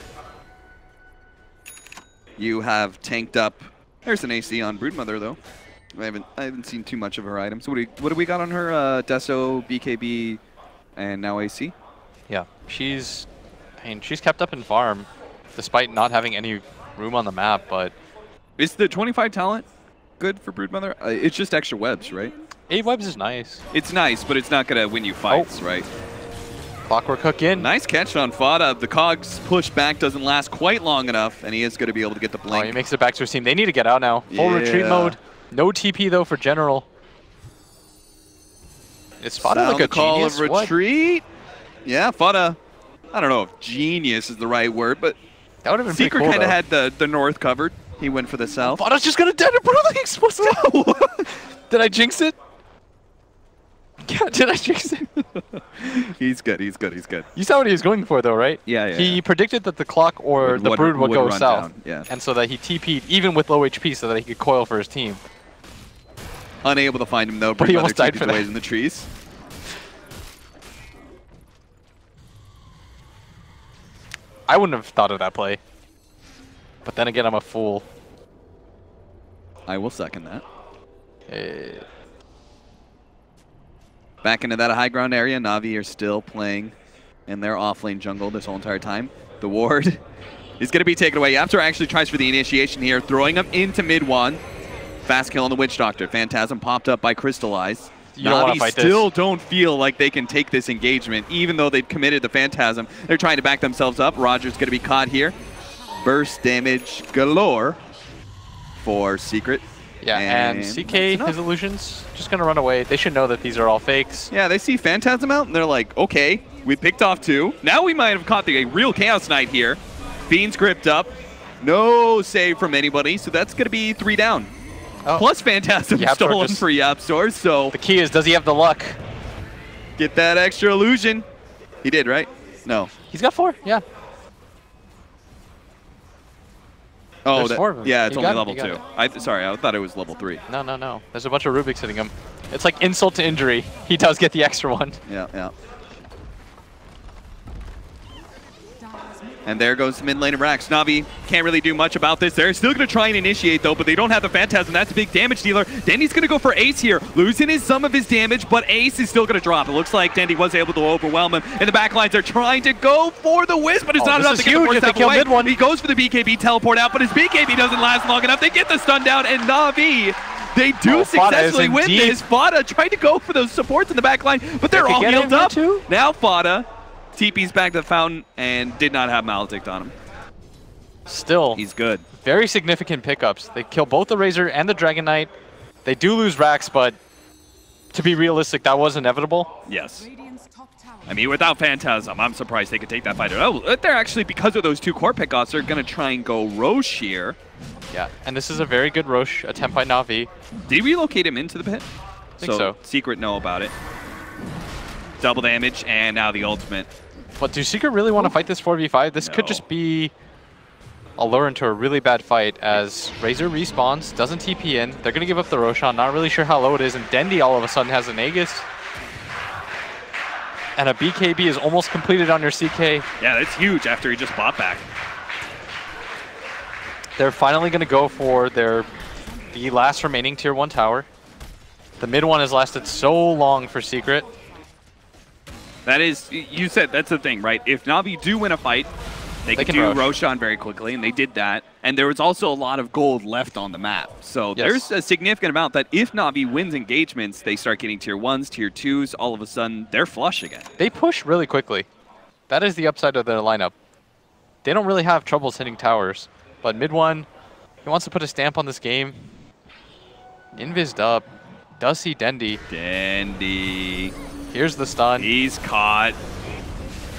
E: You have tanked up. There's an AC on Broodmother though. I haven't seen too much of her items. What do we got on her? Deso, BKB, and now AC.
F: Yeah, she's kept up in farm, despite not having any room on the map. But
E: is the 25 talent good for Broodmother? It's just extra webs, right?
F: 8 webs is nice.
E: It's nice, but it's not gonna win you fights, right?
F: Clockwork Hook in.
E: Nice catch on Fada. The Cogs push back doesn't last quite long enough, and he is going to be able to get the blink.
F: Oh, he makes it back to his team. They need to get out now. Full retreat mode. No TP though for General. It's spotted like a
E: call
F: genius.
E: Of retreat. What? Yeah, Fada. I don't know if genius is the right word, but
F: that would have been
E: Secret
F: cool,
E: kind of had the north covered. He went for the south.
F: Fada's just gonna dead it, bro. What's that? Did I jinx it? Yeah, did I jinx it?
E: He's good. He's good. He's good.
F: You saw what he was going for, though, right?
E: Yeah.
F: He predicted that the clock or the brood would go south.
E: Down. Yeah.
F: And so that he TP'd even with low HP so that he could coil for his team.
E: Unable to find him though.
F: But he almost died for that.
E: In the trees.
F: I wouldn't have thought of that play. But then again, I'm a fool.
E: I will second that. Back into that high ground area, Na'Vi are still playing in their offlane jungle this whole entire time. The ward is going to be taken away. Yapster actually tries for the initiation here, throwing him into mid one. Fast kill on the Witch Doctor. Phantasm popped up by Crystallize. Na'Vi still don't feel like they can take this engagement, even though they've committed the Phantasm. They're trying to back themselves up. Roger's going to be caught here. Burst damage galore for Secret.
F: Yeah, and CK, his illusions, just going to run away. They should know that these are all fakes.
E: Yeah, they see Phantasm out, and they're like, okay, We picked off 2. Now we might have caught a real Chaos Knight here. Fiend's gripped up. No save from anybody, so that's going to be 3 down. Oh. Plus Phantasm stolen for YapzOr, so...
F: The key is, does he have the luck?
E: Get that extra illusion. He did, right? No.
F: He's got 4, yeah.
E: Oh, yeah, it's only level 2. Sorry, I thought it was level 3.
F: No. There's a bunch of Rubiks hitting him. It's like insult to injury. He does get the extra one.
E: Yeah. And there goes the mid lane of Rax. Na'Vi can't really do much about this. They're still going to try and initiate, though, but they don't have the Phantasm. That's a big damage dealer. Dendy's going to go for Ace here, losing some of his damage, but Ace is still going to drop. It looks like Dendy was able to overwhelm him. And the backlines are trying to go for the Wisp, but it's not enough to get the first step away. Mid-1. He goes for the BKB teleport out, but his BKB doesn't last long enough. They get the stun down, and Na'Vi, they do successfully win this. Fada tried to go for those supports in the backline, but they're all healed up. Now Fada TP's back to the fountain and did not have Maledict on him.
F: Still,
E: he's good.
F: Very significant pickups. They kill both the Razor and the Dragon Knight. They do lose Rax, but to be realistic, that was inevitable.
E: Yes. I mean, without Phantasm, I'm surprised they could take that fight. Oh, they're actually, because of those 2 core pickoffs, they're going to try and go Roche here.
F: Yeah, and this is a very good Roche attempt by Na'Vi.
E: Did he relocate him into the pit?
F: I think so.
E: Secret know about it. Double damage, and now the ultimate.
F: But do Secret really want to fight this 4v5? This could just be a lure into a really bad fight as Razor respawns, doesn't TP in. They're going to give up the Roshan, not really sure how low it is, and Dendy all of a sudden has an Aegis. And a BKB is almost completed on your CK.
E: Yeah, that's huge after he just bought back.
F: They're finally going to go for the last remaining tier 1 tower. The mid one has lasted so long for Secret.
E: That is, you said, that's the thing, right? If Na'Vi do win a fight, they can do Roshan very quickly, and they did that. And there was also a lot of gold left on the map. So there's a significant amount that if Na'Vi wins engagements, they start getting tier 1s, tier 2s, all of a sudden, they're flush again.
F: They push really quickly. That is the upside of their lineup. They don't really have troubles hitting towers. But mid one, he wants to put a stamp on this game. Invised up. Does see Dendy.
E: Dendy.
F: Here's the stun.
E: He's caught.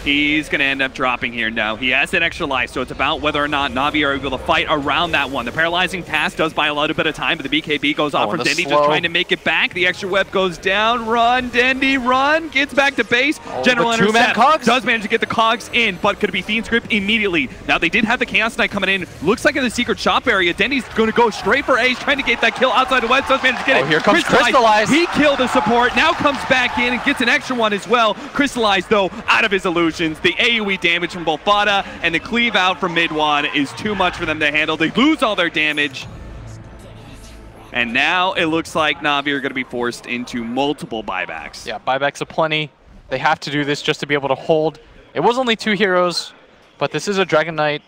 E: He's going to end up dropping here now. He has that extra life, so it's about whether or not Na'Vi are able to fight around that one. The paralyzing pass does buy a little bit of time, but the BKB goes off from Dendy, just trying to make it back. The extra web goes down. Run, Dendy, run. Gets back to base. General intercept. Does manage to get the cogs in, but could it be Fiend's Grip immediately? Now, they did have the Chaos Knight coming in. Looks like in the secret shop area, Dendy's going to go straight for Ace, trying to get that kill outside the web. Does manage to get it.
F: Here comes Crystallize.
E: He killed the support. Now comes back in and gets an extra one as well. Crystallize, though, out of his illusions. The AoE damage from both Fada and the cleave out from mid one is too much for them to handle. They lose all their damage. And now it looks like Na'Vi are going to be forced into multiple buybacks.
F: Yeah, buybacks aplenty. They have to do this just to be able to hold. It was only 2 heroes, but this is a Dragon Knight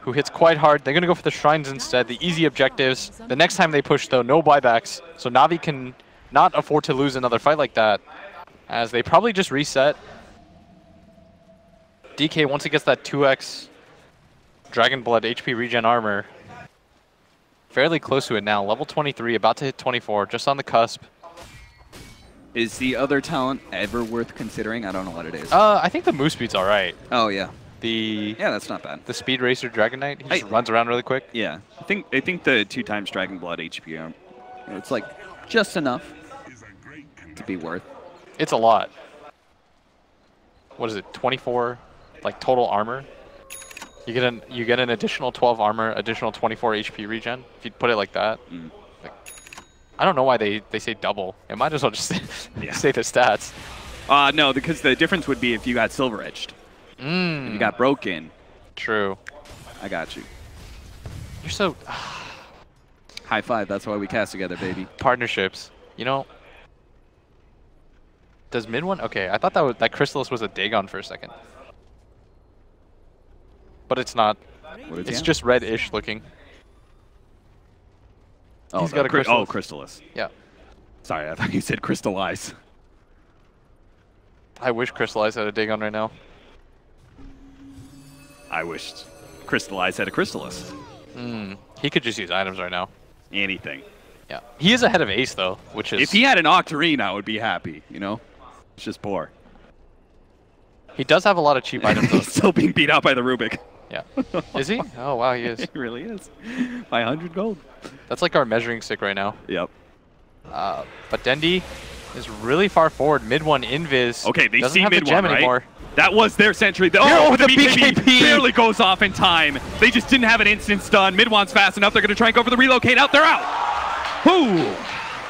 F: who hits quite hard. They're going to go for the shrines instead, the easy objectives. The next time they push, though, no buybacks. So Na'Vi can not afford to lose another fight like that, as they probably just reset. DK, once he gets that 2x Dragon Blood HP regen armor, fairly close to it now. Level 23, about to hit 24, just on the cusp.
E: Is the other talent ever worth considering? I don't know what it is.
F: I think the move speed's all right.
E: Oh, yeah.
F: Yeah,
E: that's not bad.
F: The Speed Racer Dragon Knight, he just runs around really quick.
E: Yeah, I think the 2x Dragon Blood HP, it's like just enough to be worth.
F: It's a lot. What is it? 24 like total armor. You get an additional 12 armor, additional 24 HP regen. If you put it like that. Like, I don't know why they say double. It might as well just say the stats.
E: No, because the difference would be if you got silver edged. If you got broken.
F: True.
E: I got you.
F: You're so...
E: High five, that's why we cast together, baby.
F: Partnerships. You know... Does mid one? Okay, I thought that Crystallis was a Dagon for a second. But it's not. It's just red-ish looking.
E: Oh,
F: he's got a Crystallis.
E: Oh, Crystallis.
F: Yeah.
E: Sorry, I thought you said Crystallize.
F: I wish Crystallize had a Dagon right now.
E: I wish Crystallize had a Crystallis.
F: He could just use items right now.
E: Anything.
F: Yeah. He is ahead of Ace, though, which is...
E: If he had an Octarine, I would be happy, you know? It's just poor.
F: He does have a lot of cheap items, though.
E: He's still being beat out by the Rubik.
F: Yeah. Is he? Oh, wow, he is.
E: He really is. By 100 gold.
F: That's like our measuring stick right now.
E: Yep.
F: But Dendi is really far forward. Mid one invis.
E: Okay, they
F: doesn't
E: see
F: have
E: mid
F: the gem
E: one, right?
F: anymore.
E: That was their sentry.
F: Oh,
E: The
F: the BKB
E: barely goes off in time. They just didn't have an instant stun. Mid one's fast enough. They're going to try and go for the relocate out. They're out. Ooh.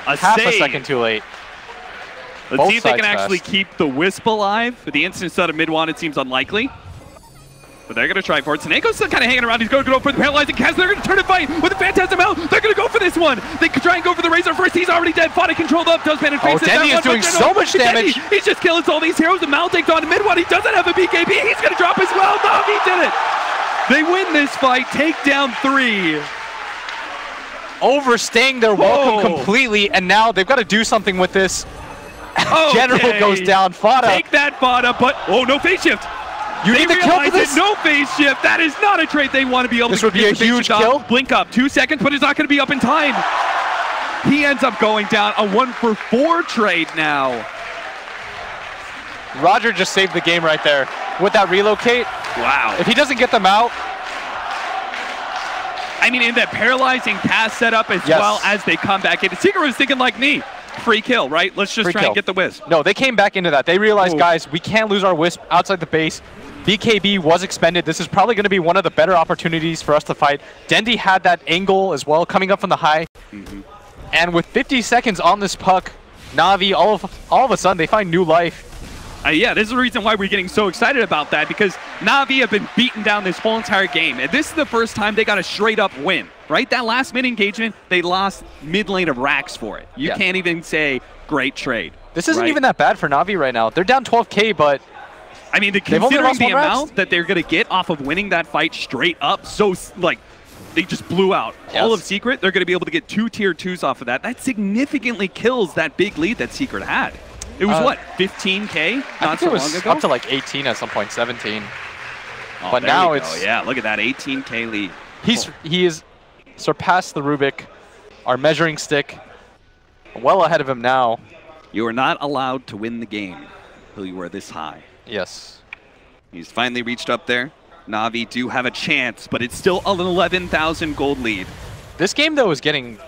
F: Half a second too late.
E: Let's
F: Both
E: see if they can
F: sides
E: actually
F: fast.
E: keep the Wisp alive. With the instant stun of mid one, it seems unlikely. But they're going to try for it. Seneco's still kind of hanging around. He's going to go for the paralyzing cast. They're going to turn and fight with the Phantasm out. They're going to go for this one. They could try and go for the Razor first. He's already dead. Fought it controlled up. Does and faces that
F: Dendi is doing so much damage.
E: He's just killing all these heroes. And Mal takes on mid one. He doesn't have a BKB. He's going to drop as well. No, he did it. They win this fight. Take down 3.
F: Overstaying their welcome completely, and now they've got to do something with this. General goes down. Fada.
E: Take that, Fada. But, oh, no phase shift.
F: You need the kill for this?
E: No phase shift. That is not a trait they want to be able to.
F: This would be a huge kill.
E: Blink up 2 seconds, but it's not going to be up in time. He ends up going down. A 1-for-4 trade now.
F: Roger just saved the game right there with that relocate.
E: Wow.
F: If he doesn't get them out.
E: I mean, in that paralyzing pass setup as well as they come back in. Secret was thinking like me. Free kill, right? Let's just try and get the Wisp.
F: No, they came back into that. They realized, guys, we can't lose our Wisp outside the base. BKB was expended. This is probably going to be one of the better opportunities for us to fight. Dendi had that angle as well, coming up from the high. And with 50 seconds on this puck, Na'Vi, all of a sudden, they find new life.
E: Yeah, this is the reason why we're getting so excited about that, because Na'Vi have been beaten down this whole entire game. And this is the first time they got a straight-up win, right? That last mid-engagement, they lost mid lane of racks for it. You can't even say great trade.
F: This isn't even that bad for Na'Vi right now. They're down 12K, but...
E: I mean, considering the amount that they're going to get off of winning that fight straight up, so, like, they just blew out all of Secret. They're going to be able to get 2 tier 2s off of that. That significantly kills that big lead that Secret had. It was what, 15K not so long ago?
F: Up to like 18 at some point, 17.
E: Oh,
F: but now it's...
E: Yeah, look at that 18K lead.
F: He has surpassed the Rubik, our measuring stick, well ahead of him now.
E: You are not allowed to win the game until you are this high.
F: Yes.
E: He's finally reached up there. Na'Vi do have a chance, but it's still an 11,000 gold lead.
F: This game, though, is getting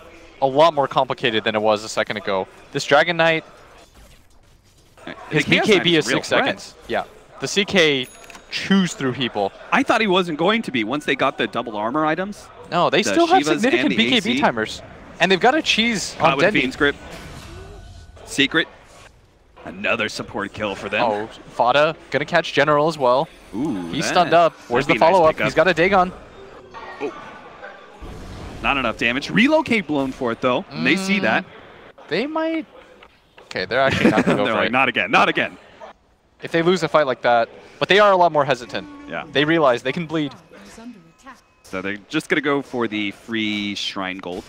F: a lot more complicated than it was a second ago. This Dragon Knight, his BKB is 6 seconds. Yeah. The CK chews through people.
E: I thought he wasn't going to be once they got the double armor items.
F: No, they still have
E: Shivas
F: significant
E: and the
F: BKB
E: AC.
F: timers. And they've got a cheese on Dendi.
E: Fiend's Grip. Secret. Another support kill for them.
F: Oh, Fada gonna catch General as well.
E: Ooh,
F: he's stunned up. Where's the follow-up? He's got a Dagon.
E: Oh. Not enough damage. Relocate blown for it, though. They see that.
F: They might... Okay, they're actually not gonna go
E: they're
F: for
E: like,
F: it.
E: not again, not again.
F: If they lose a fight like that, but they are a lot more hesitant.
E: Yeah.
F: They realize they can bleed.
E: So they're just going to go for the free Shrine Gold.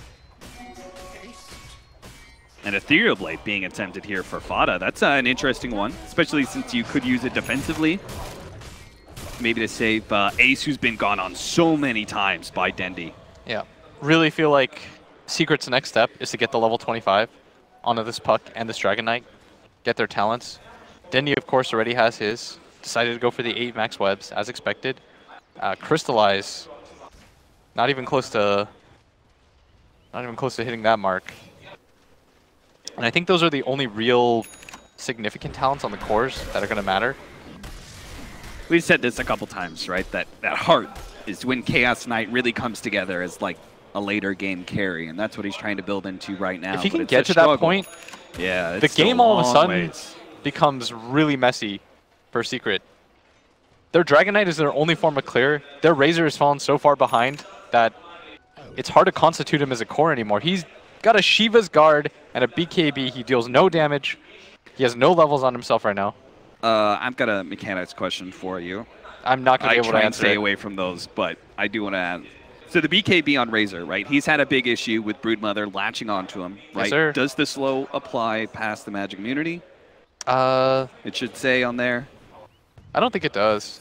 E: And Ethereal Blade being attempted here for Fada. That's an interesting one, especially since you could use it defensively. Maybe to save Ace, who's been gone on so many times by Dendi.
F: Yeah. Really feel like Secret's next step is to get the level 25 onto this puck and this Dragon Knight. Get their talents. Dendi, of course, already has his. Decided to go for the 8 max webs, as expected. Crystallize. Not even close to hitting that mark. And I think those are the only real significant talents on the cores that are going to matter.
E: We've said this a couple times, right? That heart is when Chaos Knight really comes together as like a later game carry, and that's what he's trying to build into right now.
F: If he can get to that point,
E: yeah,
F: the game all of a sudden becomes really messy for Secret. Their Dragon Knight is their only form of clear. Their Razor has fallen so far behind that it's hard to constitute him as a core anymore. He's got a Shiva's Guard and a BKB. He deals no damage. He has no levels on himself right now.
E: I've got a mechanics question for you.
F: I'm not going to be able to answer.
E: I try and stay away from those, but I do want to add. So the BKB on Razor, right? He's had a big issue with Broodmother latching onto him, right?
F: Yes, sir.
E: Does the slow apply past the magic immunity? It should say on there.
F: I don't think it does.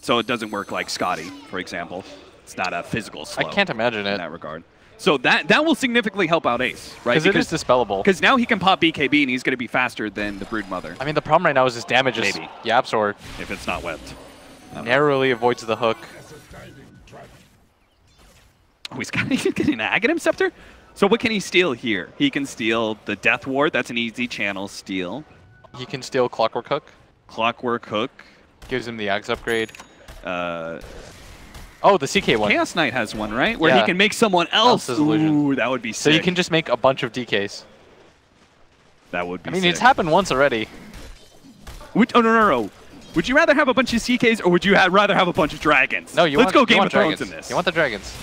E: So it doesn't work like Scotty, for example. It's not a physical slow.
F: I can't imagine it.
E: In that regard. So that will significantly help out Ace, right?
F: Because it is dispellable.
E: Because now he can pop BKB and he's going to be faster than the Broodmother.
F: I mean, the problem right now is his damage is Yaps or
E: if it's not webbed.
F: Narrowly avoids the hook.
E: Oh, he's getting an Aghanim Scepter? So what can he steal here? He can steal the Death Ward. That's an easy channel steal.
F: He can steal Clockwork Hook.
E: Clockwork Hook.
F: Gives him the Axe upgrade. Oh, the CK one.
E: Chaos Knight has one, right? Where he can make someone else. Ooh, that would be sick.
F: So you can just make a bunch of DKs.
E: That would be
F: I mean,
E: sick.
F: it's happened once already.
E: Oh, no. Would you rather have a bunch of CKs or would you rather have a bunch of dragons?
F: No, Let's
E: go Game of
F: Thrones
E: in this.
F: You want the dragons.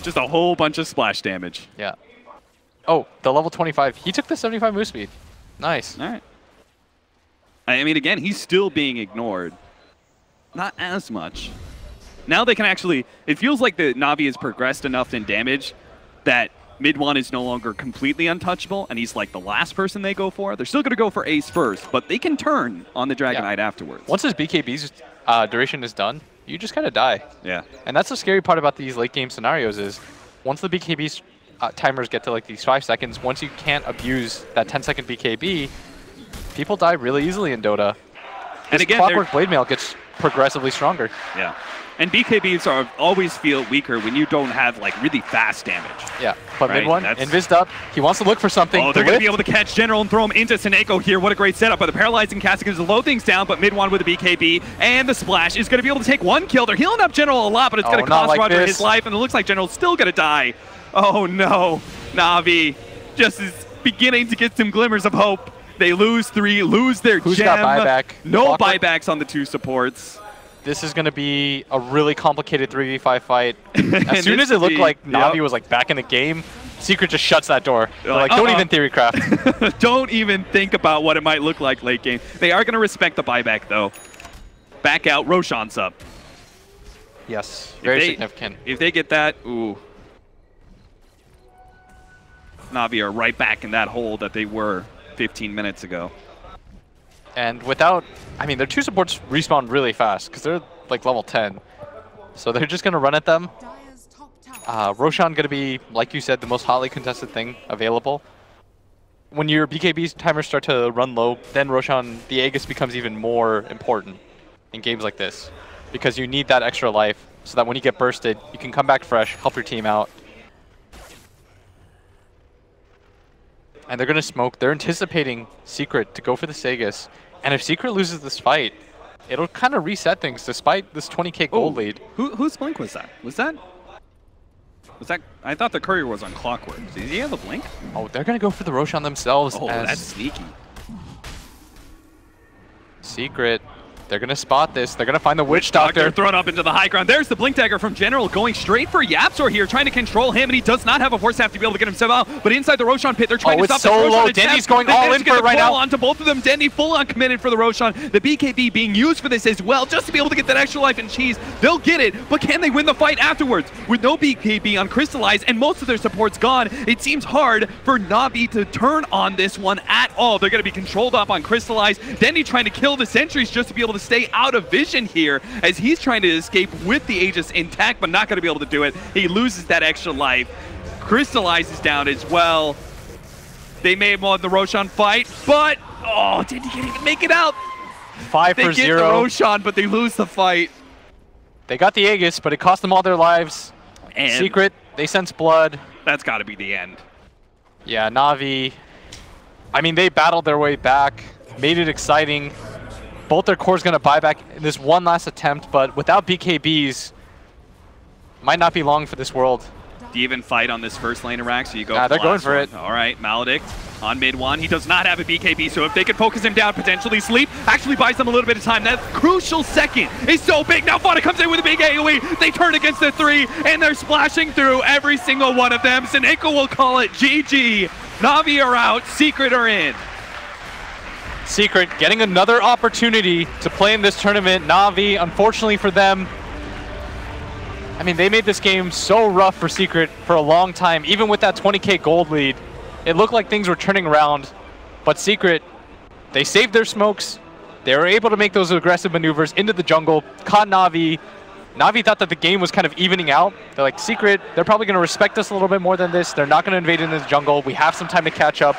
E: Just a whole bunch of splash damage.
F: Yeah. Oh, the level 25. He took the 75 move speed. Nice.
E: All right. I mean, again, he's still being ignored. Not as much. Now they can actually... It feels like the Na'Vi has progressed enough in damage that mid-1 is no longer completely untouchable, and he's like the last person they go for. They're still going to go for Ace first, but they can turn on the Dragon Knight afterwards.
F: Once his BKB's duration is done, you just kind of die.
E: Yeah.
F: And that's the scary part about these late-game scenarios is once the BKB's timers get to like these 5 seconds, once you can't abuse that 10-second BKB, people die really easily in Dota. And again, Clockwork Blade Mail gets progressively stronger.
E: Yeah. And BKBs always feel weaker when you don't have like really fast damage.
F: Yeah, but mid-1, Invised up. He wants to look for something.
E: Oh, they're going to be able to catch General and throw him into Seneko here. What a great setup. But the Paralyzing Casting is to slow things down, but mid-1 with the BKB and the Splash is going to be able to take 1 kill. They're healing up General a lot, but it's going to cost Roger his life, and it looks like General's still going to die. Oh no, Na'Vi just is beginning to get some glimmers of hope. They lose 3, lose their gem.
F: Got buyback?
E: No buybacks on the 2 supports.
F: This is going to be a really complicated 3v5 fight. As soon as it looked like Na'Vi was like back in the game, Secret just shuts that door. They're like, don't even theorycraft.
E: Don't even think about what it might look like late game. They are going to respect the buyback though. Back out, Roshan's up.
F: Yes, very significant.
E: If they get that, ooh. Na'Vi are right back in that hole that they were 15 minutes ago.
F: And without, I mean, their 2 supports respawn really fast because they're like level 10. So they're just going to run at them. Roshan going to be, like you said, the most hotly contested thing available. When your BKB's timers start to run low, then Roshan, the Aegis becomes even more important in games like this. Because you need that extra life so that when you get bursted, you can come back fresh, help your team out. And they're going to smoke. They're anticipating Secret to go for the Aegis. And if Secret loses this fight, it'll kind of reset things despite this 20k gold lead.
E: Whose blink was that? Was that? I thought the courier was on Clockwork. Does he have a blink?
F: Oh, they're going to go for the Roshan themselves.
E: Oh, that's sneaky.
F: Secret. They're going to spot this. They're going to find the Witch Doctor.
E: Thrown up into the high ground. There's the Blink Dagger from General going straight for Yapzor here, trying to control him, and he does not have a Force Staff to be able to get himself out. But inside the Roshan pit, they're trying to stop the Roshan.
F: Oh, it's so low. Dendy's going all in for it right now.
E: Onto both of them. Dendy full on committed for the Roshan. The BKB being used for this as well, just to be able to get that extra life and cheese. They'll get it, but can they win the fight afterwards? With no BKB on Crystallize and most of their supports gone, it seems hard for Na'Vi to turn on this one at all. They're going to be controlled up on Crystallize. Dendy trying to kill the sentries just to be able to stay out of vision here as he's trying to escape with the Aegis intact, but not going to be able to do it. He loses that extra life. Crystallize is down as well. They may have won the Roshan fight, but oh, Dendy can't even make it out.
F: 5 for 0.
E: They get the Roshan, but they lose the fight.
F: They got the Aegis, but it cost them all their lives. And Secret, they sense blood.
E: That's got to be the end.
F: Yeah, Na'Vi, I mean, they battled their way back, made it exciting. Both their cores going to buy back in this one last attempt, but without BKBs, might not be long for this world.
E: Do you even fight on this first lane of Rax? So you go.
F: They're going for it.
E: All right, Maledict on mid 1. He does not have a BKB, so if they can focus him down, potentially sleep, actually buys them a little bit of time. That crucial second is so big. Now Fada comes in with a big AoE. They turn against the 3, and they're splashing through every single one of them. Seneko will call it GG. Na'Vi are out. Secret are in.
F: Secret getting another opportunity to play in this tournament. Na'Vi, unfortunately for them, I mean, they made this game so rough for Secret for a long time. Even with that 20k gold lead, it looked like things were turning around. But Secret, they saved their smokes. They were able to make those aggressive maneuvers into the jungle, caught Na'Vi, Na'Vi thought that the game was kind of evening out. They're like, Secret, they're probably going to respect us a little bit more than this. They're not going to invade in the jungle. We have some time to catch up.